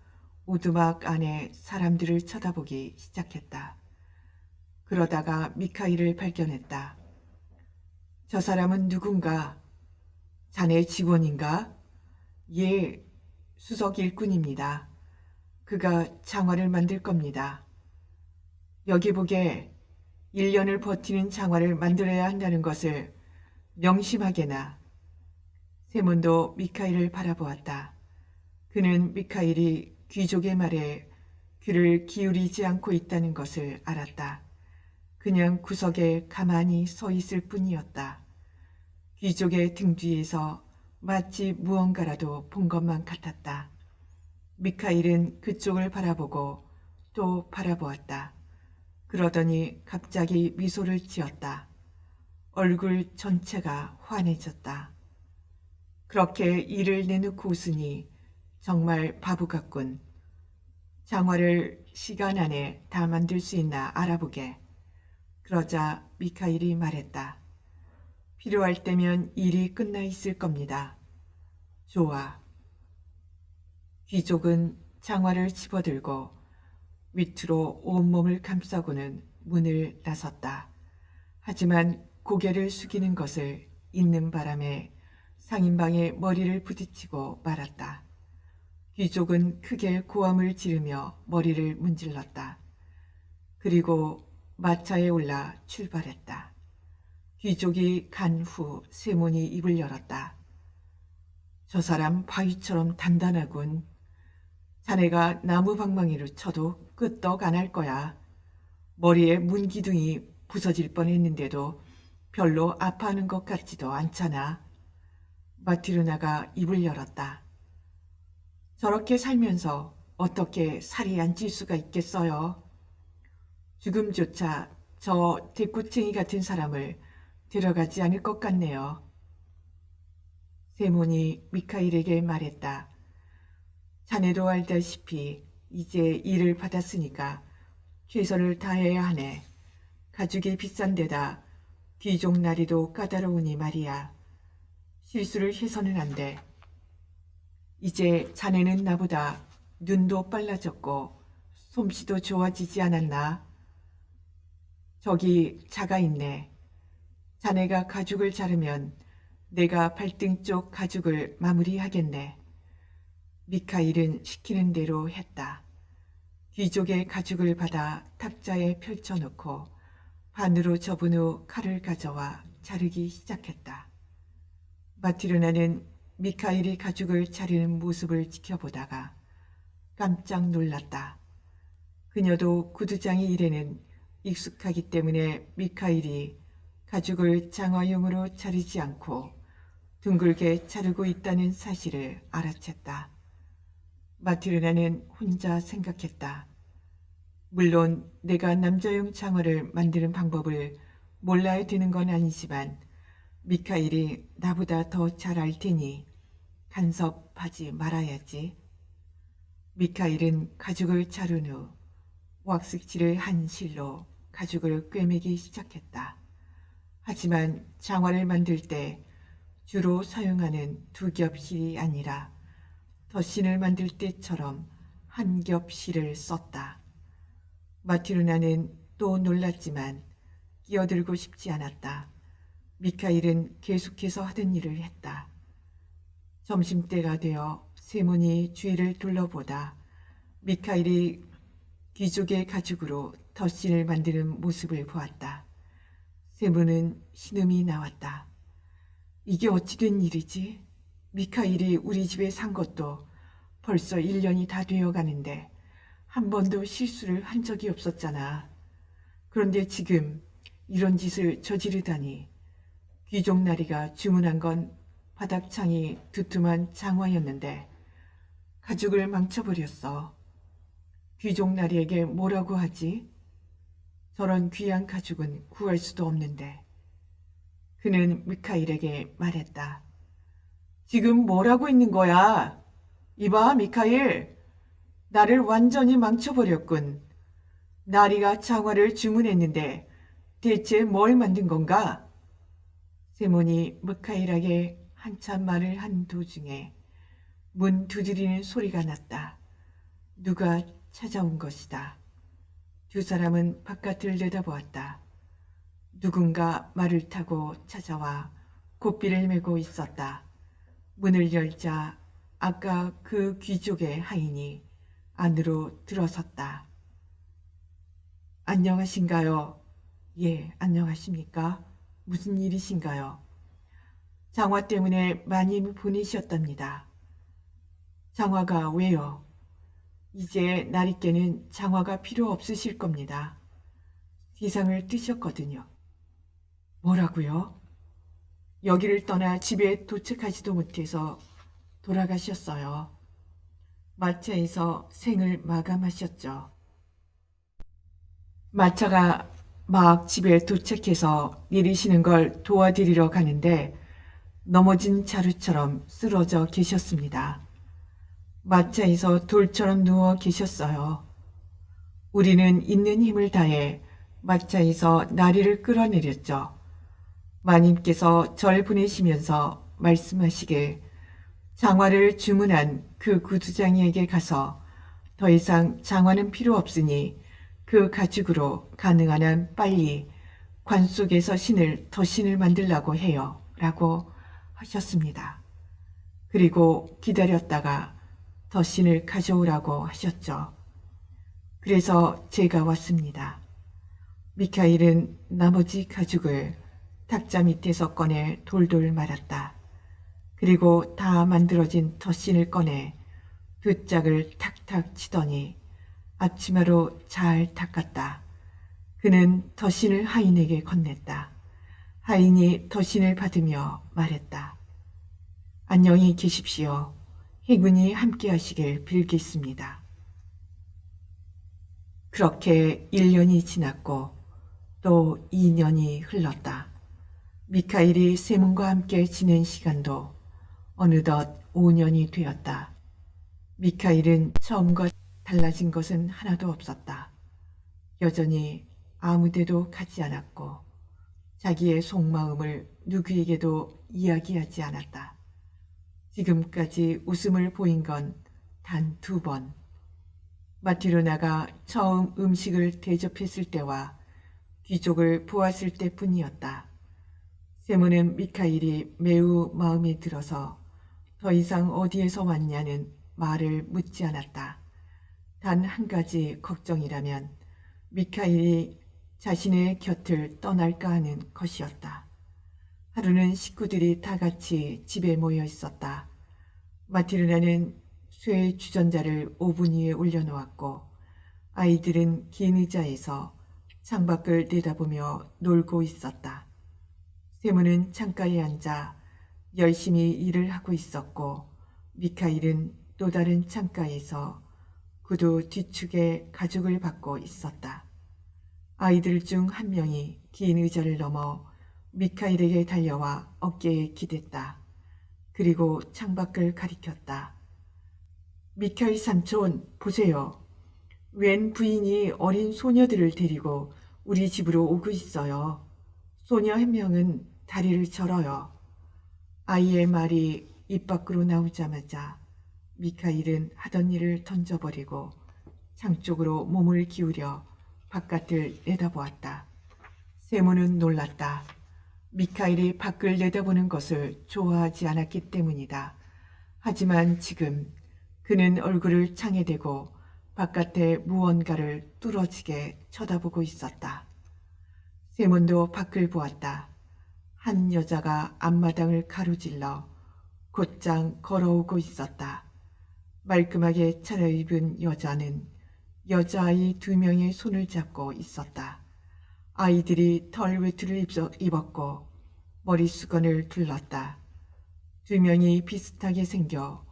오두막 안에 사람들을 쳐다보기 시작했다. 그러다가 미카일을 발견했다. 저 사람은 누군가? 자네 직원인가? 예, 수석 일꾼입니다. 그가 장화를 만들 겁니다. 여기 보게 1년을 버티는 장화를 만들어야 한다는 것을 명심하게나. 세몬도 미카일을 바라보았다. 그는 미카일이 귀족의 말에 귀를 기울이지 않고 있다는 것을 알았다. 그냥 구석에 가만히 서 있을 뿐이었다. 귀족의 등 뒤에서 마치 무언가라도 본 것만 같았다. 미카일은 그쪽을 바라보고 또 바라보았다. 그러더니 갑자기 미소를 지었다. 얼굴 전체가 환해졌다. 그렇게 이를 내놓고 웃으니 정말 바보 같군. 장화를 시간 안에 다 만들 수 있나 알아보게. 그러자 미카일이 말했다. 필요할 때면 일이 끝나 있을 겁니다. 좋아. 귀족은 장화를 집어들고 위트로 온몸을 감싸고는 문을 나섰다. 하지만 고개를 숙이는 것을 잊는 바람에 상인방에 머리를 부딪히고 말았다. 귀족은 크게 고함을 지르며 머리를 문질렀다. 그리고 마차에 올라 출발했다. 귀족이 간 후 세몬이 입을 열었다. 저 사람 바위처럼 단단하군. 자네가 나무 방망이로 쳐도 끄떡 안 할 거야. 머리에 문기둥이 부서질 뻔했는데도 별로 아파하는 것 같지도 않잖아. 마티르나가 입을 열었다. 저렇게 살면서 어떻게 살이 안 찔 수가 있겠어요? 죽음조차 저 대꾸쟁이 같은 사람을 데려가지 않을 것 같네요. 세몬이 미카일에게 말했다. 자네도 알다시피 이제 일을 받았으니까 최선을 다해야 하네. 가죽이 비싼 데다 귀족 나리도 까다로우니 말이야. 실수를 해서는 안 돼. 이제 자네는 나보다 눈도 빨라졌고 솜씨도 좋아지지 않았나? 저기 차가 있네. 자네가 가죽을 자르면 내가 발등 쪽 가죽을 마무리하겠네. 미카일은 시키는 대로 했다. 귀족의 가죽을 받아 탁자에 펼쳐놓고 반으로 접은 후 칼을 가져와 자르기 시작했다. 마티르나는 미카일이 가죽을 자르는 모습을 지켜보다가 깜짝 놀랐다. 그녀도 구두장이 일에는 익숙하기 때문에 미카일이 가죽을 장화용으로 자르지 않고 둥글게 자르고 있다는 사실을 알아챘다. 마티르나는 혼자 생각했다. 물론 내가 남자용 장화를 만드는 방법을 몰라야 되는 건 아니지만 미카일이 나보다 더 잘 알 테니 간섭하지 말아야지. 미카일은 가죽을 자른 후 왁스칠을 한 실로 가죽을 꿰매기 시작했다. 하지만 장화를 만들 때 주로 사용하는 두 겹 실이 아니라 덧신을 만들 때처럼 한 겹 실을 썼다. 마티르나는 또 놀랐지만 끼어들고 싶지 않았다. 미카일은 계속해서 하던 일을 했다. 점심때가 되어 세몬이 주위를 둘러보다 미카일이 귀족의 가죽으로 덧신을 만드는 모습을 보았다. 세몬은 신음이 나왔다. 이게 어찌 된 일이지? 미카일이 우리 집에 산 것도 벌써 1년이 다 되어 가는데 한 번도 실수를 한 적이 없었잖아. 그런데 지금 이런 짓을 저지르다니. 귀족 나리가 주문한 건 바닥창이 두툼한 장화였는데 가죽을 망쳐버렸어. 귀족 나리에게 뭐라고 하지? 저런 귀한 가죽은 구할 수도 없는데. 그는 미카일에게 말했다. 지금 뭐라고 있는 거야? 이봐, 미카일. 나를 완전히 망쳐버렸군. 나리가 장화를 주문했는데 대체 뭘 만든 건가? 세몬이 미카일에게 한참 말을 한 도중에 문 두드리는 소리가 났다. 누가 찾아온 것이다. 두 사람은 바깥을 내다보았다. 누군가 말을 타고 찾아와 고삐를 메고 있었다. 문을 열자 아까 그 귀족의 하인이 안으로 들어섰다. 안녕하신가요? 예, 안녕하십니까? 무슨 일이신가요? 장화 때문에 많이 보내셨답니다. 장화가 왜요? 이제 나리께는 장화가 필요 없으실 겁니다. 기상을 뜨셨거든요. 뭐라고요? 여기를 떠나 집에 도착하지도 못해서 돌아가셨어요. 마차에서 생을 마감하셨죠. 마차가 막 집에 도착해서 내리시는 걸 도와드리러 가는데 넘어진 자루처럼 쓰러져 계셨습니다. 마차에서 돌처럼 누워 계셨어요. 우리는 있는 힘을 다해 마차에서 나리를 끌어내렸죠. 마님께서 절 보내시면서 말씀하시길 장화를 주문한 그 구두장이에게 가서 더 이상 장화는 필요 없으니 그 가죽으로 가능한 한 빨리 관 속에서 덧신을 만들라고 해요. 라고 하셨습니다. 그리고 기다렸다가 덧신을 가져오라고 하셨죠. 그래서 제가 왔습니다. 미카일은 나머지 가죽을 탁자 밑에서 꺼내 돌돌 말았다. 그리고 다 만들어진 덧신을 꺼내 두 짝을 탁탁 치더니 앞치마로 잘 닦았다. 그는 덧신을 하인에게 건넸다. 하인이 덧신을 받으며 말했다. 안녕히 계십시오. 행운이 함께 하시길 빌겠습니다. 그렇게 1년이 지났고 또 2년이 흘렀다. 미카일이 세몬과 함께 지낸 시간도 어느덧 5년이 되었다. 미카일은 처음과 달라진 것은 하나도 없었다. 여전히 아무데도 가지 않았고 자기의 속마음을 누구에게도 이야기하지 않았다. 지금까지 웃음을 보인 건 단 2번. 마티르나가 처음 음식을 대접했을 때와 귀족을 보았을 때뿐이었다. 세무는 미카엘이 매우 마음에 들어서 더 이상 어디에서 왔냐는 말을 묻지 않았다. 단 한 가지 걱정이라면 미카엘이 자신의 곁을 떠날까 하는 것이었다. 하루는 식구들이 다 같이 집에 모여 있었다. 마티르나는 쇠 주전자를 오븐 위에 올려놓았고 아이들은 긴 의자에서 창밖을 내다보며 놀고 있었다. 세무는 창가에 앉아 열심히 일을 하고 있었고 미카엘은 또 다른 창가에서 구두 뒤축에 가죽을 받고 있었다. 아이들 중 한 명이 긴 의자를 넘어 미카엘에게 달려와 어깨에 기댔다. 그리고 창밖을 가리켰다. 미카엘 삼촌, 보세요. 웬 부인이 어린 소녀들을 데리고 우리 집으로 오고 있어요. 소녀 한 명은 다리를 절어요. 아이의 말이 입 밖으로 나오자마자 미카엘은 하던 일을 던져버리고 창 쪽으로 몸을 기울여 바깥을 내다보았다. 세모는 놀랐다. 미카엘이 밖을 내다보는 것을 좋아하지 않았기 때문이다. 하지만 지금 그는 얼굴을 창에 대고 바깥의 무언가를 뚫어지게 쳐다보고 있었다. 세몬도 밖을 보았다. 한 여자가 앞마당을 가로질러 곧장 걸어오고 있었다. 말끔하게 차려입은 여자는 여자아이 2명의 손을 잡고 있었다. 아이들이 털 외투를 입었고 머리수건을 둘렀다. 2명이 비슷하게 생겨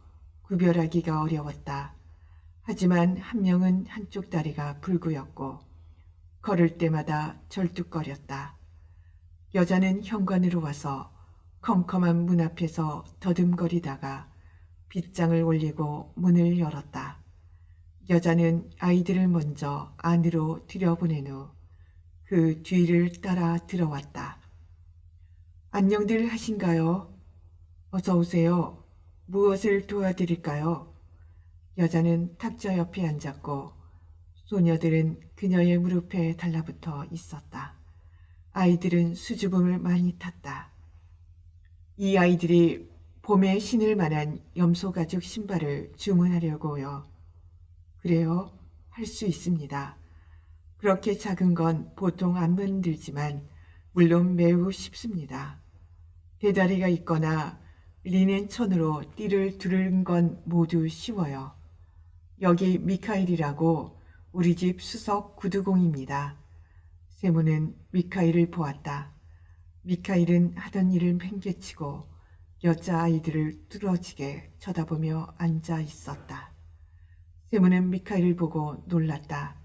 구별하기가 어려웠다. 하지만 한 명은 한쪽 다리가 불구였고 걸을 때마다 절뚝거렸다. 여자는 현관으로 와서 컴컴한 문 앞에서 더듬거리다가 빗장을 올리고 문을 열었다. 여자는 아이들을 먼저 안으로 들여보낸 후 그 뒤를 따라 들어왔다. 안녕들 하신가요? 어서 오세요. 무엇을 도와드릴까요? 여자는 탁자 옆에 앉았고 소녀들은 그녀의 무릎에 달라붙어 있었다. 아이들은 수줍음을 많이 탔다. 이 아이들이 봄에 신을 만한 염소 가죽 신발을 주문하려고요. 그래요? 할 수 있습니다. 그렇게 작은 건 보통 안 만들지만 물론 매우 쉽습니다. 대다리가 있거나 리넨 천으로 띠를 두른 건 모두 쉬워요. 여기 미카엘이라고 우리 집 수석 구두공입니다. 세모는 미카엘을 보았다. 미카엘은 하던 일을 팽개치고 여자아이들을 뚫어지게 쳐다보며 앉아 있었다. 세모는 미카엘을 보고 놀랐다.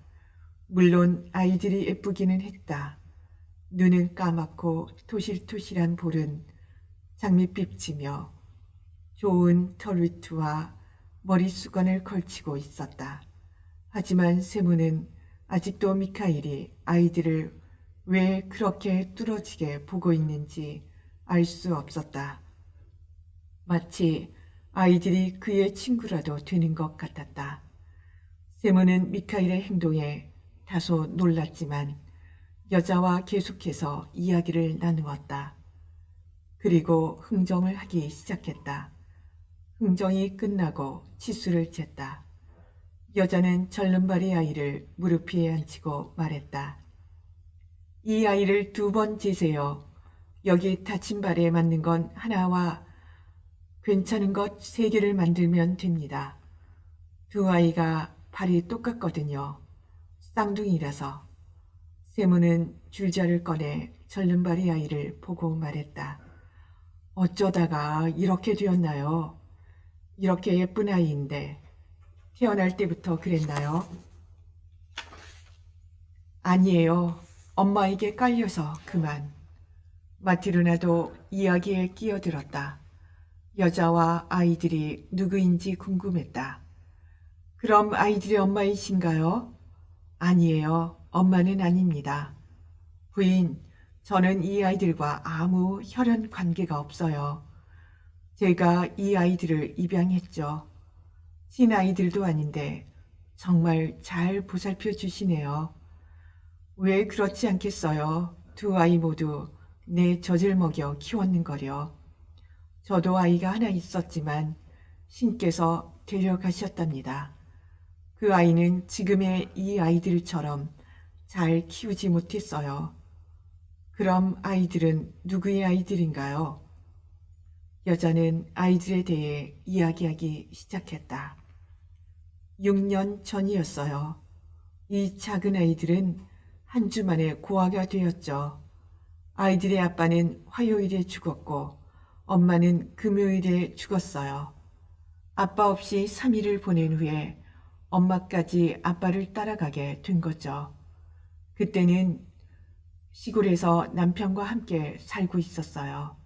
물론 아이들이 예쁘기는 했다. 눈은 까맣고 토실토실한 볼은 장밋빛 지며 좋은 털위투와 머리수건을 걸치고 있었다. 하지만 세모는 아직도 미카엘이 아이들을 왜 그렇게 뚫어지게 보고 있는지 알 수 없었다. 마치 아이들이 그의 친구라도 되는 것 같았다. 세모는 미카엘의 행동에 다소 놀랐지만 여자와 계속해서 이야기를 나누었다. 그리고 흥정을 하기 시작했다. 흥정이 끝나고 치수를 쟀다. 여자는 절름발이 아이를 무릎 위에 앉히고 말했다. 이 아이를 2번 재세요. 여기 다친 발에 맞는 건 하나와 괜찮은 것 3개를 만들면 됩니다. 2 아이가 발이 똑같거든요. 쌍둥이라서. 세모는 줄자를 꺼내 절름발이 아이를 보고 말했다. 어쩌다가 이렇게 되었나요? 이렇게 예쁜 아이인데 태어날 때부터 그랬나요? 아니에요. 엄마에게 깔려서 그만. 마티르나도 이야기에 끼어들었다. 여자와 아이들이 누구인지 궁금했다. 그럼 아이들의 엄마이신가요? 아니에요. 엄마는 아닙니다. 부인, 저는 이 아이들과 아무 혈연 관계가 없어요. 제가 이 아이들을 입양했죠. 친아이들도 아닌데 정말 잘 보살펴 주시네요. 왜 그렇지 않겠어요? 두 아이 모두 내 젖을 먹여 키웠는거려. 저도 아이가 하나 있었지만 신께서 데려가셨답니다. 그 아이는 지금의 이 아이들처럼 잘 키우지 못했어요. 그럼 아이들은 누구의 아이들인가요? 여자는 아이들에 대해 이야기하기 시작했다. 6년 전이었어요. 이 작은 아이들은 한 주 만에 고아가 되었죠. 아이들의 아빠는 화요일에 죽었고 엄마는 금요일에 죽었어요. 아빠 없이 3일을 보낸 후에 엄마까지 아빠를 따라가게 된 거죠. 그때는 시골에서 남편과 함께 살고 있었어요.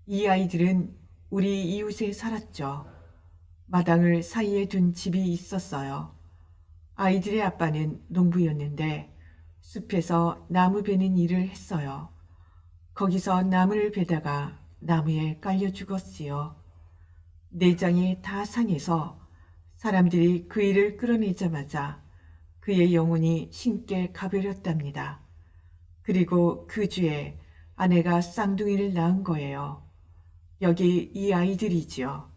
이 아이들은 우리 이웃에 살았죠. 마당을 사이에 둔 집이 있었어요. 아이들의 아빠는 농부였는데 숲에서 나무 베는 일을 했어요. 거기서 나무를 베다가 나무에 깔려 죽었지요. 내장이 다 상해서 사람들이 그 일을 끌어내자마자 그의 영혼이 신께 가버렸답니다. 그리고 그 주에 아내가 쌍둥이를 낳은 거예요. 여기 이 아이들이지요.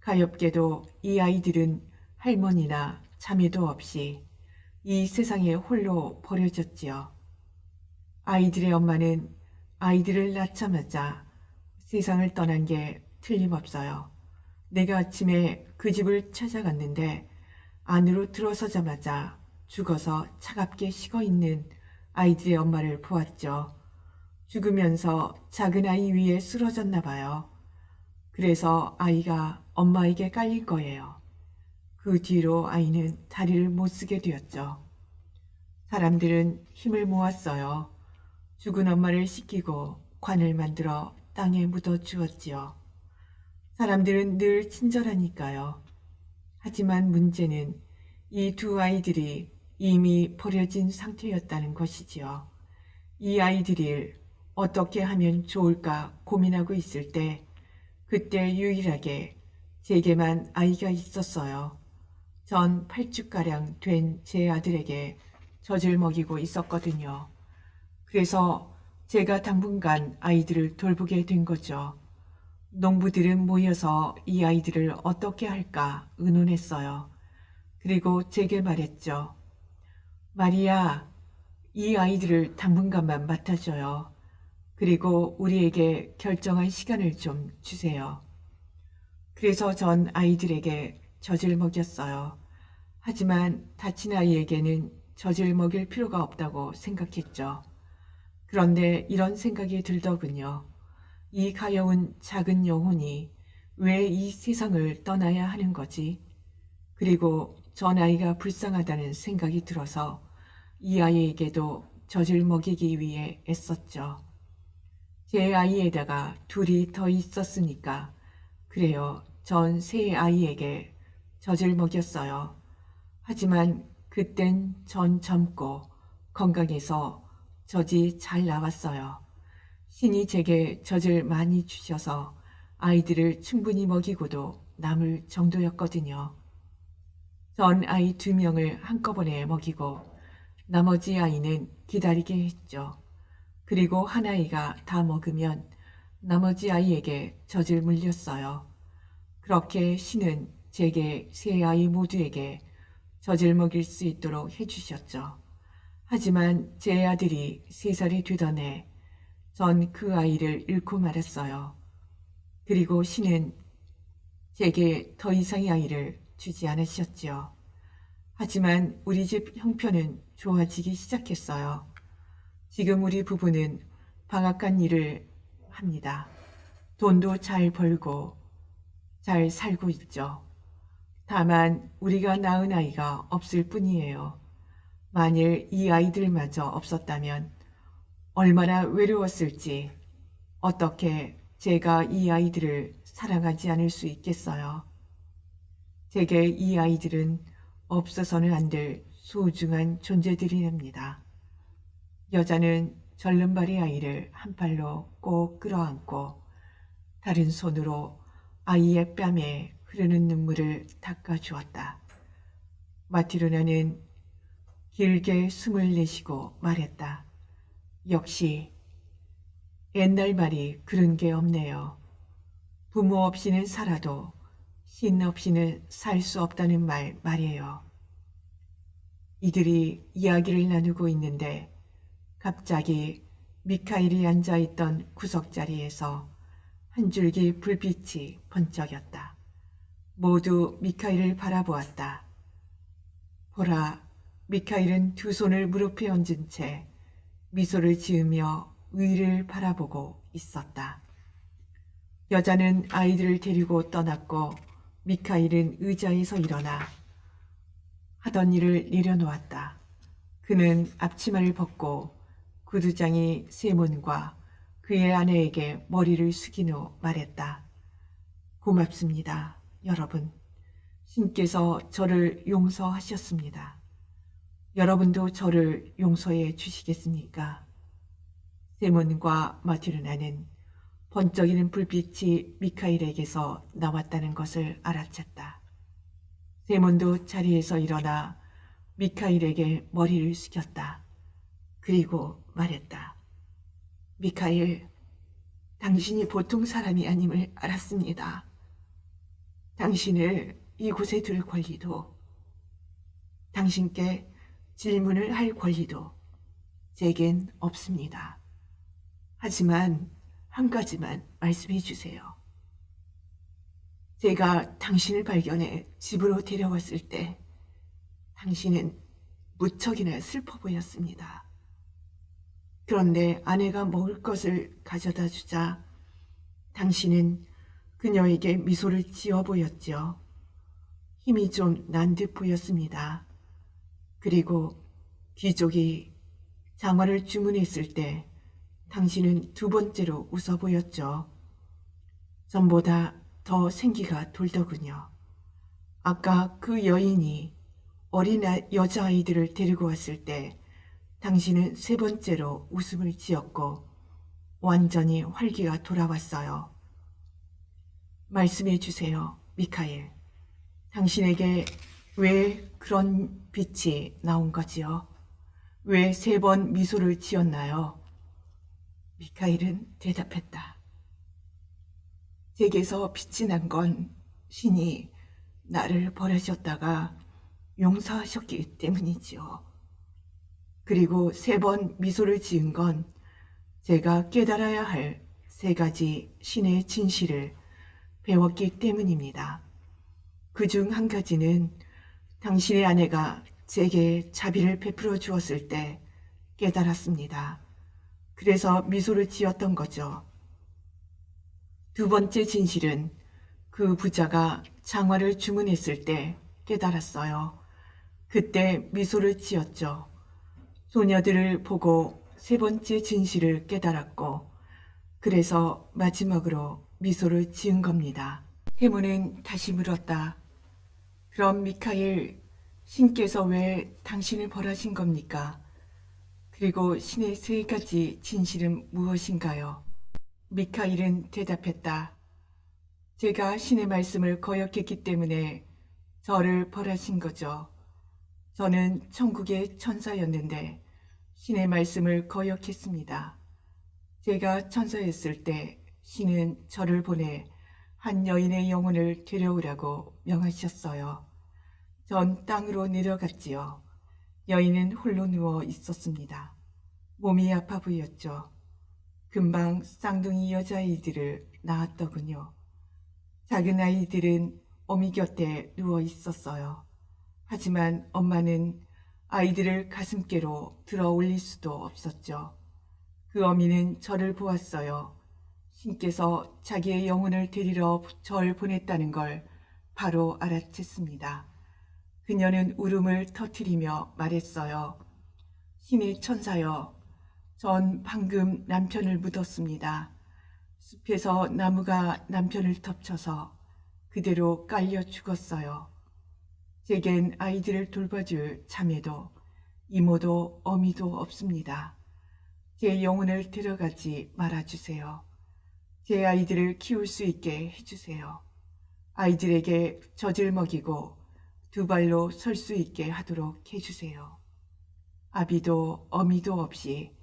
가엾게도 이 아이들은 할머니나 자매도 없이 이 세상에 홀로 버려졌지요. 아이들의 엄마는 아이들을 낳자마자 세상을 떠난 게 틀림없어요. 내가 아침에 그 집을 찾아갔는데 안으로 들어서자마자 죽어서 차갑게 식어 있는 아이들의 엄마를 보았죠. 죽으면서 작은 아이 위에 쓰러졌나 봐요. 그래서 아이가 엄마에게 깔린 거예요. 그 뒤로 아이는 다리를 못 쓰게 되었죠. 사람들은 힘을 모았어요. 죽은 엄마를 씻기고 관을 만들어 땅에 묻어 주었지요. 사람들은 늘 친절하니까요. 하지만 문제는 이 두 아이들이 이미 버려진 상태였다는 것이지요. 이 아이들을 어떻게 하면 좋을까 고민하고 있을 때 그때 유일하게 제게만 아이가 있었어요. 전 8주가량 된 제 아들에게 젖을 먹이고 있었거든요. 그래서 제가 당분간 아이들을 돌보게 된 거죠. 농부들은 모여서 이 아이들을 어떻게 할까 의논했어요. 그리고 제게 말했죠. 마리아, 이 아이들을 당분간만 맡아줘요. 그리고 우리에게 결정할 시간을 좀 주세요. 그래서 전 아이들에게 젖을 먹였어요. 하지만 다친 아이에게는 젖을 먹일 필요가 없다고 생각했죠. 그런데 이런 생각이 들더군요. 이 가여운 작은 영혼이 왜 이 세상을 떠나야 하는 거지? 그리고 전 아이가 불쌍하다는 생각이 들어서 이 아이에게도 젖을 먹이기 위해 애썼죠. 제 아이에다가 둘이 더 있었으니까 그래요. 전 세 아이에게 젖을 먹였어요. 하지만 그땐 전 젊고 건강해서 젖이 잘 나왔어요. 신이 제게 젖을 많이 주셔서 아이들을 충분히 먹이고도 남을 정도였거든요. 전 아이 2명을 한꺼번에 먹이고 나머지 아이는 기다리게 했죠. 그리고 한 아이가 다 먹으면 나머지 아이에게 젖을 물렸어요. 그렇게 신은 제게 세 아이 모두에게 젖을 먹일 수 있도록 해주셨죠. 하지만 제 아들이 3살이 되던 해 전 그 아이를 잃고 말았어요. 그리고 신은 제게 더 이상의 아이를 주지 않으셨지요. 하지만 우리 집 형편은 좋아지기 시작했어요. 지금 우리 부부는 방앗간 일을 합니다. 돈도 잘 벌고 잘 살고 있죠. 다만 우리가 낳은 아이가 없을 뿐이에요. 만일 이 아이들마저 없었다면 얼마나 외로웠을지, 어떻게 제가 이 아이들을 사랑하지 않을 수 있겠어요. 제게 이 아이들은 없어서는 안 될 소중한 존재들이랍니다. 여자는 절름발이 아이를 한 팔로 꼭 끌어안고 다른 손으로 아이의 뺨에 흐르는 눈물을 닦아주었다. 마티르나는 길게 숨을 내쉬고 말했다. 역시 옛날 말이 그런 게 없네요. 부모 없이는 살아도 신 없이는 살 수 없다는 말 말이에요. 이들이 이야기를 나누고 있는데 갑자기 미카엘이 앉아있던 구석자리에서 한 줄기 불빛이 번쩍였다. 모두 미카엘을 바라보았다. 보라, 미카엘은 두 손을 무릎에 얹은 채 미소를 지으며 위를 바라보고 있었다. 여자는 아이들을 데리고 떠났고 미카엘은 의자에서 일어나 하던 일을 내려놓았다. 그는 앞치마를 벗고 구두장이 세몬과 그의 아내에게 머리를 숙인 후 말했다. 고맙습니다, 여러분. 신께서 저를 용서하셨습니다. 여러분도 저를 용서해 주시겠습니까? 세몬과 마티르나는 번쩍이는 불빛이 미카엘에게서 나왔다는 것을 알아챘다. 세몬도 자리에서 일어나 미카엘에게 머리를 숙였다. 그리고 말했다. 미카엘, 당신이 보통 사람이 아님을 알았습니다. 당신을 이곳에 둘 권리도, 당신께 질문을 할 권리도 제겐 없습니다. 하지만 한 가지만 말씀해 주세요. 제가 당신을 발견해 집으로 데려왔을 때 당신은 무척이나 슬퍼 보였습니다. 그런데 아내가 먹을 것을 가져다 주자 당신은 그녀에게 미소를 지어 보였죠. 힘이 좀 난 듯 보였습니다. 그리고 귀족이 장화를 주문했을 때 당신은 두 번째로 웃어 보였죠. 전보다 더 생기가 돌더군요. 아까 그 여인이 어린 여자아이들을 데리고 왔을 때 당신은 세 번째로 웃음을 지었고 완전히 활기가 돌아왔어요. 말씀해 주세요, 미카엘. 당신에게 왜 그런 빛이 나온 거지요? 왜 세 번 미소를 지었나요? 미카엘은 대답했다. 제게서 빛이 난 건 신이 나를 버려졌다가 용서하셨기 때문이지요. 그리고 세 번 미소를 지은 건 제가 깨달아야 할 세 가지 신의 진실을 배웠기 때문입니다. 그중 한 가지는 당신의 아내가 제게 자비를 베풀어 주었을 때 깨달았습니다. 그래서 미소를 지었던 거죠. 두 번째 진실은 그 부자가 장화를 주문했을 때 깨달았어요. 그때 미소를 지었죠. 소녀들을 보고 세 번째 진실을 깨달았고 그래서 마지막으로 미소를 지은 겁니다. 해문은 다시 물었다. 그럼 미카엘, 신께서 왜 당신을 벌하신 겁니까? 그리고 신의 세 가지 진실은 무엇인가요? 미카엘은 대답했다. 제가 신의 말씀을 거역했기 때문에 저를 벌하신 거죠. 저는 천국의 천사였는데 신의 말씀을 거역했습니다. 제가 천사였을 때 신은 저를 보내 한 여인의 영혼을 데려오라고 명하셨어요. 전 땅으로 내려갔지요. 여인은 홀로 누워 있었습니다. 몸이 아파 보였죠. 금방 쌍둥이 여자아이들을 낳았더군요. 작은 아이들은 어미 곁에 누워 있었어요. 하지만 엄마는 아이들을 가슴께로 들어 올릴 수도 없었죠. 그 어미는 저를 보았어요. 신께서 자기의 영혼을 데리러 절 보냈다는 걸 바로 알아챘습니다. 그녀는 울음을 터뜨리며 말했어요. 신의 천사여, 전 방금 남편을 묻었습니다. 숲에서 나무가 남편을 덮쳐서 그대로 깔려 죽었어요. 제겐 아이들을 돌봐줄 자매도 이모도 어미도 없습니다. 제 영혼을 데려가지 말아주세요. 제 아이들을 키울 수 있게 해주세요. 아이들에게 젖을 먹이고 두 발로 설 수 있게 하도록 해주세요. 아비도 어미도 없이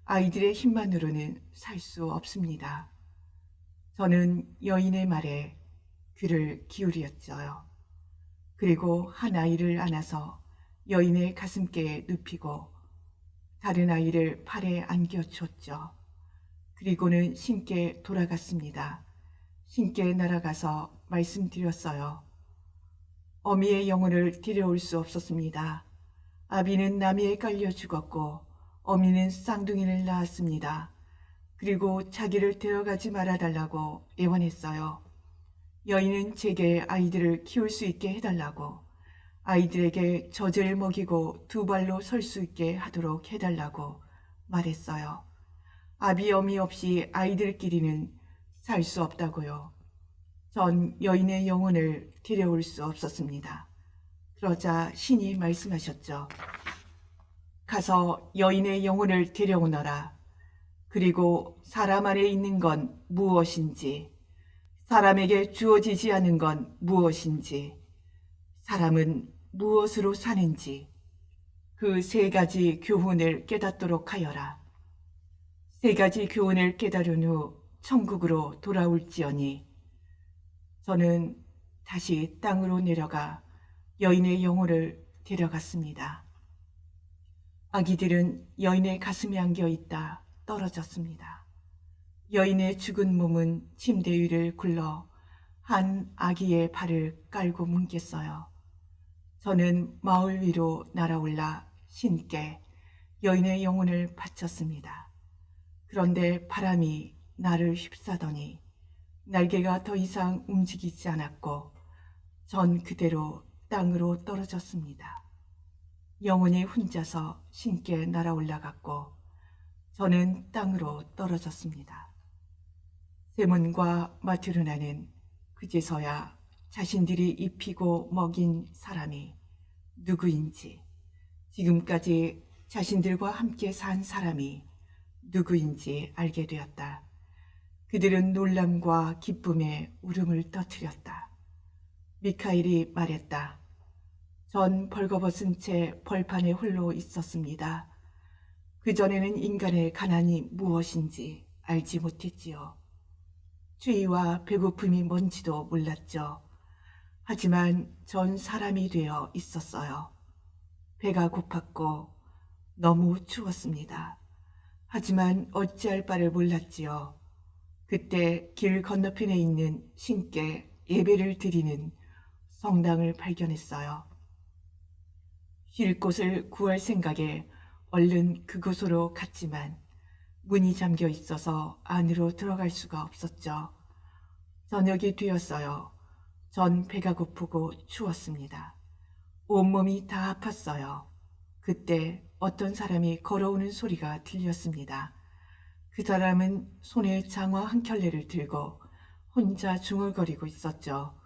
아이들의 힘만으로는 살 수 없습니다. 저는 여인의 말에 귀를 기울였어요. 그리고 한 아이를 안아서 여인의 가슴께에 눕히고 다른 아이를 팔에 안겨줬죠. 그리고는 신께 돌아갔습니다. 신께 날아가서 말씀드렸어요. 어미의 영혼을 데려올 수 없었습니다. 아비는 나무에 깔려 죽었고 어미는 쌍둥이를 낳았습니다. 그리고 자기를 데려가지 말아달라고 애원했어요. 여인은 제게 아이들을 키울 수 있게 해달라고, 아이들에게 젖을 먹이고 두 발로 설 수 있게 하도록 해달라고 말했어요. 아비 어미 없이 아이들끼리는 살 수 없다고요. 전 여인의 영혼을 데려올 수 없었습니다. 그러자 신이 말씀하셨죠. 가서 여인의 영혼을 데려오너라. 그리고 사람 안에 있는 건 무엇인지, 사람에게 주어지지 않은 건 무엇인지, 사람은 무엇으로 사는지 그 세 가지 교훈을 깨닫도록 하여라. 세 가지 교훈을 깨달은 후 천국으로 돌아올지어니. 저는 다시 땅으로 내려가 여인의 영혼을 데려갔습니다. 아기들은 여인의 가슴에 안겨 있다 떨어졌습니다. 여인의 죽은 몸은 침대 위를 굴러 한 아기의 발을 깔고 뭉갰어요. 저는 마을 위로 날아올라 신께 여인의 영혼을 바쳤습니다. 그런데 바람이 나를 휩싸더니 날개가 더 이상 움직이지 않았고 전 그대로 땅으로 떨어졌습니다. 영혼이 혼자서 신께 날아올라갔고 저는 땅으로 떨어졌습니다. 세몬과 마트르나는 그제서야 자신들이 입히고 먹인 사람이 누구인지, 지금까지 자신들과 함께 산 사람이 누구인지 알게 되었다. 그들은 놀람과 기쁨에 울음을 터뜨렸다. 미카엘이 말했다. 전 벌거벗은 채 벌판에 홀로 있었습니다. 그전에는 인간의 가난이 무엇인지 알지 못했지요. 추위와 배고픔이 뭔지도 몰랐죠. 하지만 전 사람이 되어 있었어요. 배가 고팠고 너무 추웠습니다. 하지만 어찌할 바를 몰랐지요. 그때 길 건너편에 있는 신께 예배를 드리는 성당을 발견했어요. 쉴 곳을 구할 생각에 얼른 그곳으로 갔지만 문이 잠겨 있어서 안으로 들어갈 수가 없었죠. 저녁이 되었어요. 전 배가 고프고 추웠습니다. 온몸이 다 아팠어요. 그때 어떤 사람이 걸어오는 소리가 들렸습니다. 그 사람은 손에 장화 한 켤레를 들고 혼자 중얼거리고 있었죠.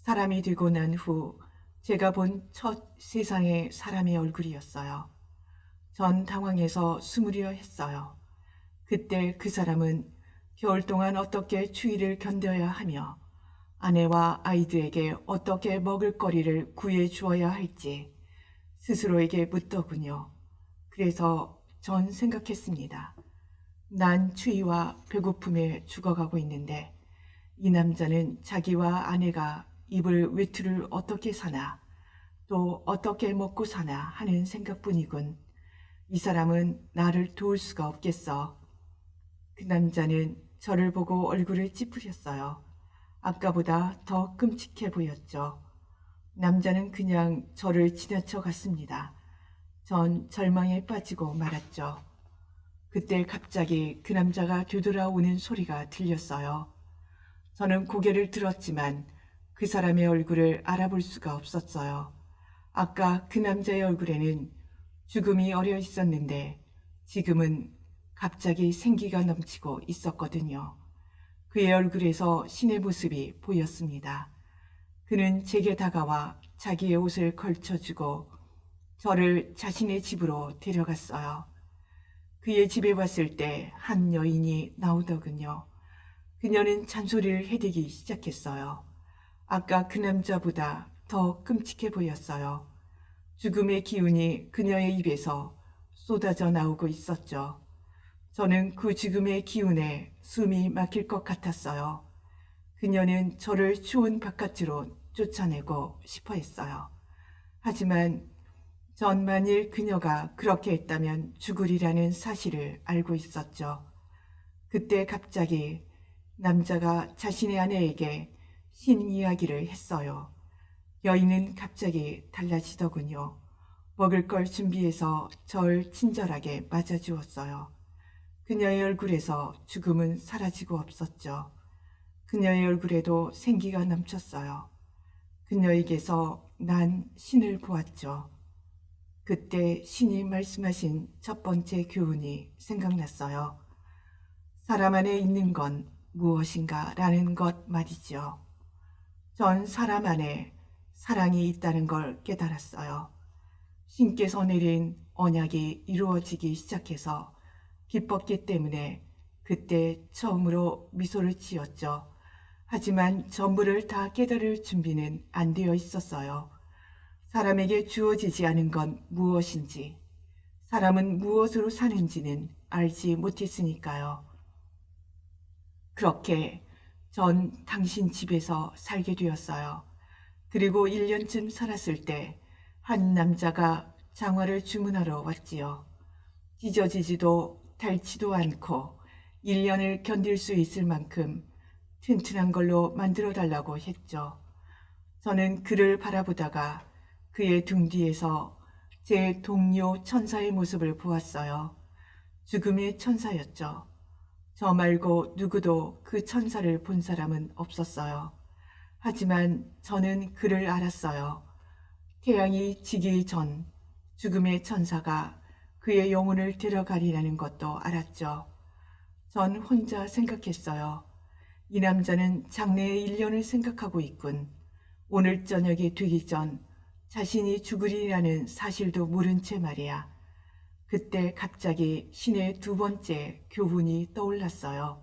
사람이 되고 난 후 제가 본 첫 세상의 사람의 얼굴이었어요. 전 당황해서 숨으려 했어요. 그때 그 사람은 겨울 동안 어떻게 추위를 견뎌야 하며 아내와 아이들에게 어떻게 먹을거리를 구해 주어야 할지 스스로에게 묻더군요. 그래서 전 생각했습니다. 난 추위와 배고픔에 죽어가고 있는데 이 남자는 자기와 아내가 입을 외투를 어떻게 사나 또 어떻게 먹고 사나 하는 생각뿐이군. 이 사람은 나를 도울 수가 없겠어. 그 남자는 저를 보고 얼굴을 찌푸렸어요. 아까보다 더 끔찍해 보였죠. 남자는 그냥 저를 지나쳐 갔습니다. 전 절망에 빠지고 말았죠. 그때 갑자기 그 남자가 되돌아오는 소리가 들렸어요. 저는 고개를 들었지만 그 사람의 얼굴을 알아볼 수가 없었어요. 아까 그 남자의 얼굴에는 죽음이 어려 있었는데 지금은 갑자기 생기가 넘치고 있었거든요. 그의 얼굴에서 신의 모습이 보였습니다. 그는 제게 다가와 자기의 옷을 걸쳐주고 저를 자신의 집으로 데려갔어요. 그의 집에 왔을 때 한 여인이 나오더군요. 그녀는 잔소리를 해대기 시작했어요. 아까 그 남자보다 더 끔찍해 보였어요. 죽음의 기운이 그녀의 입에서 쏟아져 나오고 있었죠. 저는 그 죽음의 기운에 숨이 막힐 것 같았어요. 그녀는 저를 추운 바깥으로 쫓아내고 싶어 했어요. 하지만 전 만일 그녀가 그렇게 했다면 죽으리라는 사실을 알고 있었죠. 그때 갑자기 남자가 자신의 아내에게 신 이야기를 했어요. 여인은 갑자기 달라지더군요. 먹을 걸 준비해서 절 친절하게 맞아주었어요. 그녀의 얼굴에서 죽음은 사라지고 없었죠. 그녀의 얼굴에도 생기가 넘쳤어요. 그녀에게서 난 신을 보았죠. 그때 신이 말씀하신 첫 번째 교훈이 생각났어요. 사람 안에 있는 건 무엇인가 라는 것 말이죠. 전 사람 안에 사랑이 있다는 걸 깨달았어요. 신께서 내린 언약이 이루어지기 시작해서 기뻤기 때문에 그때 처음으로 미소를 지었죠. 하지만 전부를 다 깨달을 준비는 안 되어 있었어요. 사람에게 주어지지 않은 건 무엇인지, 사람은 무엇으로 사는지는 알지 못했으니까요. 그렇게 전 당신 집에서 살게 되었어요. 그리고 1년쯤 살았을 때 한 남자가 장화를 주문하러 왔지요. 찢어지지도 닳지도 않고 1년을 견딜 수 있을 만큼 튼튼한 걸로 만들어 달라고 했죠. 저는 그를 바라보다가 그의 등 뒤에서 제 동료 천사의 모습을 보았어요. 죽음의 천사였죠. 저 말고 누구도 그 천사를 본 사람은 없었어요. 하지만 저는 그를 알았어요. 태양이 지기 전 죽음의 천사가 그의 영혼을 데려가리라는 것도 알았죠. 전 혼자 생각했어요. 이 남자는 장래의 1년을 생각하고 있군. 오늘 저녁이 되기 전 자신이 죽으리라는 사실도 모른 채 말이야. 그때 갑자기 신의 두 번째 교훈이 떠올랐어요.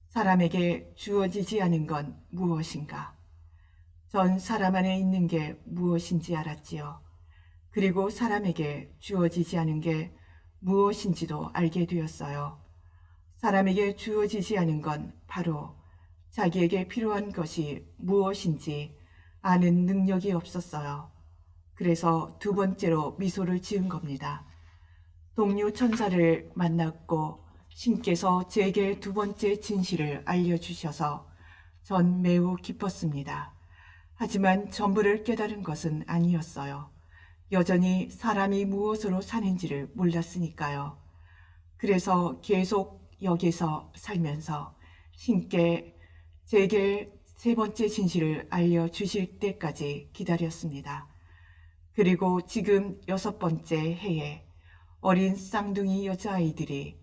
사람에게 주어지지 않은 건 무엇인가? 전 사람 안에 있는 게 무엇인지 알았지요. 그리고 사람에게 주어지지 않은 게 무엇인지도 알게 되었어요. 사람에게 주어지지 않은 건 바로 자기에게 필요한 것이 무엇인지 아는 능력이 없었어요. 그래서 두 번째로 미소를 지은 겁니다. 동료 천사를 만났고 신께서 제게 두 번째 진실을 알려주셔서 전 매우 기뻤습니다. 하지만 전부를 깨달은 것은 아니었어요. 여전히 사람이 무엇으로 사는지를 몰랐으니까요. 그래서 계속 여기서 살면서 신께 제게 세 번째 진실을 알려주실 때까지 기다렸습니다. 그리고 지금 6번째 해에 어린 쌍둥이 여자아이들이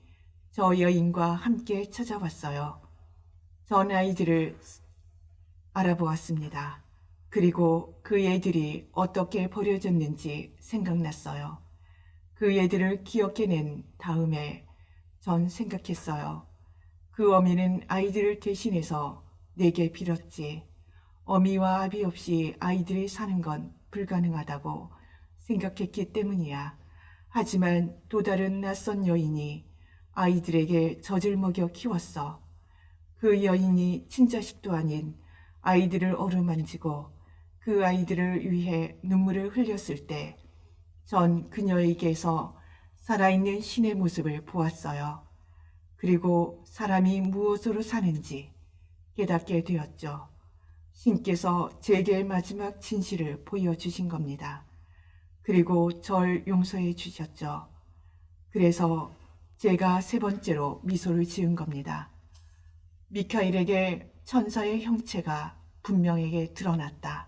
저 여인과 함께 찾아왔어요. 전 아이들을 알아보았습니다. 그리고 그 애들이 어떻게 버려졌는지 생각났어요. 그 애들을 기억해낸 다음에 전 생각했어요. 그 어미는 아이들을 대신해서 내게 빌었지. 어미와 아비 없이 아이들이 사는 건 불가능하다고 생각했기 때문이야. 하지만 또 다른 낯선 여인이 아이들에게 젖을 먹여 키웠어. 그 여인이 친자식도 아닌 아이들을 어루만지고 그 아이들을 위해 눈물을 흘렸을 때 전 그녀에게서 살아있는 신의 모습을 보았어요. 그리고 사람이 무엇으로 사는지 깨닫게 되었죠. 신께서 제게 마지막 진실을 보여주신 겁니다. 그리고 절 용서해 주셨죠. 그래서 제가 세 번째로 미소를 지은 겁니다. 미카엘에게 천사의 형체가 분명하게 드러났다.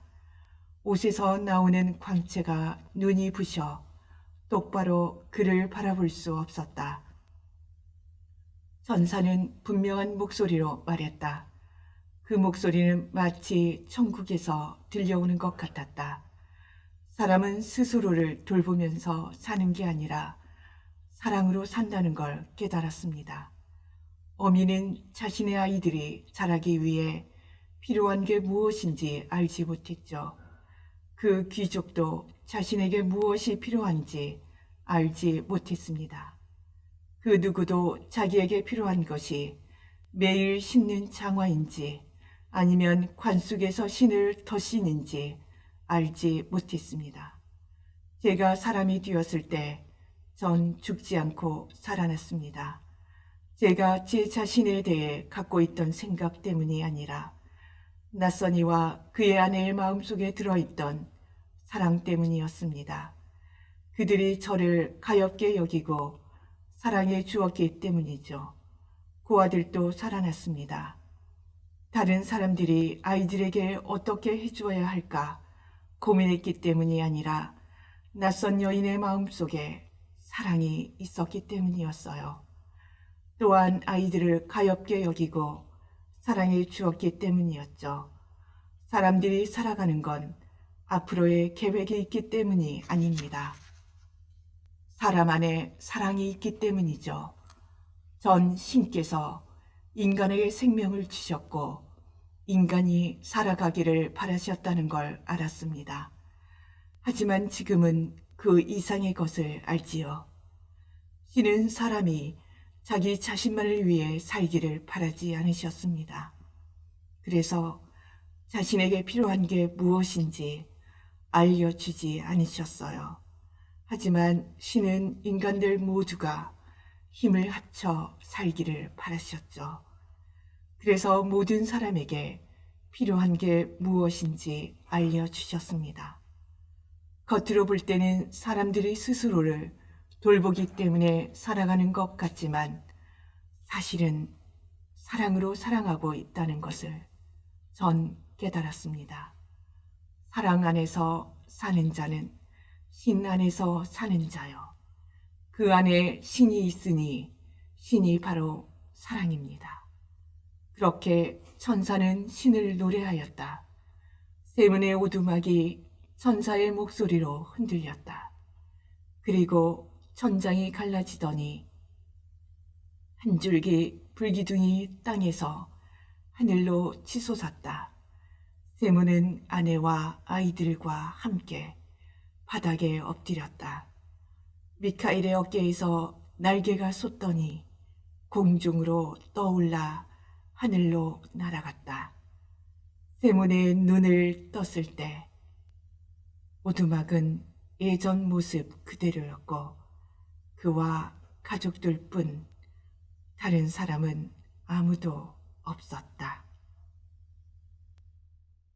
옷에서 나오는 광채가 눈이 부셔 똑바로 그를 바라볼 수 없었다. 천사는 분명한 목소리로 말했다. 그 목소리는 마치 천국에서 들려오는 것 같았다. 사람은 스스로를 돌보면서 사는 게 아니라 사랑으로 산다는 걸 깨달았습니다. 어미는 자신의 아이들이 자라기 위해 필요한 게 무엇인지 알지 못했죠. 그 귀족도 자신에게 무엇이 필요한지 알지 못했습니다. 그 누구도 자기에게 필요한 것이 매일 신는 장화인지 아니면 관속에서 신을 더 신인지 알지 못했습니다. 제가 사람이 되었을 때 전 죽지 않고 살아났습니다. 제가 제 자신에 대해 갖고 있던 생각 때문이 아니라 낯선 이와 그의 아내의 마음속에 들어있던 사랑 때문이었습니다. 그들이 저를 가엾게 여기고 사랑해 주었기 때문이죠. 그 아들도 살아났습니다. 다른 사람들이 아이들에게 어떻게 해주어야 할까 고민했기 때문이 아니라 낯선 여인의 마음속에 사랑이 있었기 때문이었어요. 또한 아이들을 가엾게 여기고 사랑해 주었기 때문이었죠. 사람들이 살아가는 건 앞으로의 계획이 있기 때문이 아닙니다. 사람 안에 사랑이 있기 때문이죠. 전 신께서 인간에게 생명을 주셨고 인간이 살아가기를 바라셨다는 걸 알았습니다. 하지만 지금은 그 이상의 것을 알지요. 신은 사람이 자기 자신만을 위해 살기를 바라지 않으셨습니다. 그래서 자신에게 필요한 게 무엇인지 알려주지 않으셨어요. 하지만 신은 인간들 모두가 힘을 합쳐 살기를 바라셨죠. 그래서 모든 사람에게 필요한 게 무엇인지 알려주셨습니다. 겉으로 볼 때는 사람들이 스스로를 돌보기 때문에 살아가는 것 같지만 사실은 사랑으로 사랑하고 있다는 것을 전 깨달았습니다. 사랑 안에서 사는 자는 신 안에서 사는 자요. 그 안에 신이 있으니 신이 바로 사랑입니다. 그렇게 천사는 신을 노래하였다. 세문의 오두막이 천사의 목소리로 흔들렸다. 그리고 천장이 갈라지더니 한 줄기 불기둥이 땅에서 하늘로 치솟았다. 세문은 아내와 아이들과 함께 바닥에 엎드렸다. 미카엘의 어깨에서 날개가 솟더니 공중으로 떠올라 하늘로 날아갔다. 세문의 눈을 떴을 때 오두막은 예전 모습 그대로였고 그와 가족들뿐 다른 사람은 아무도 없었다.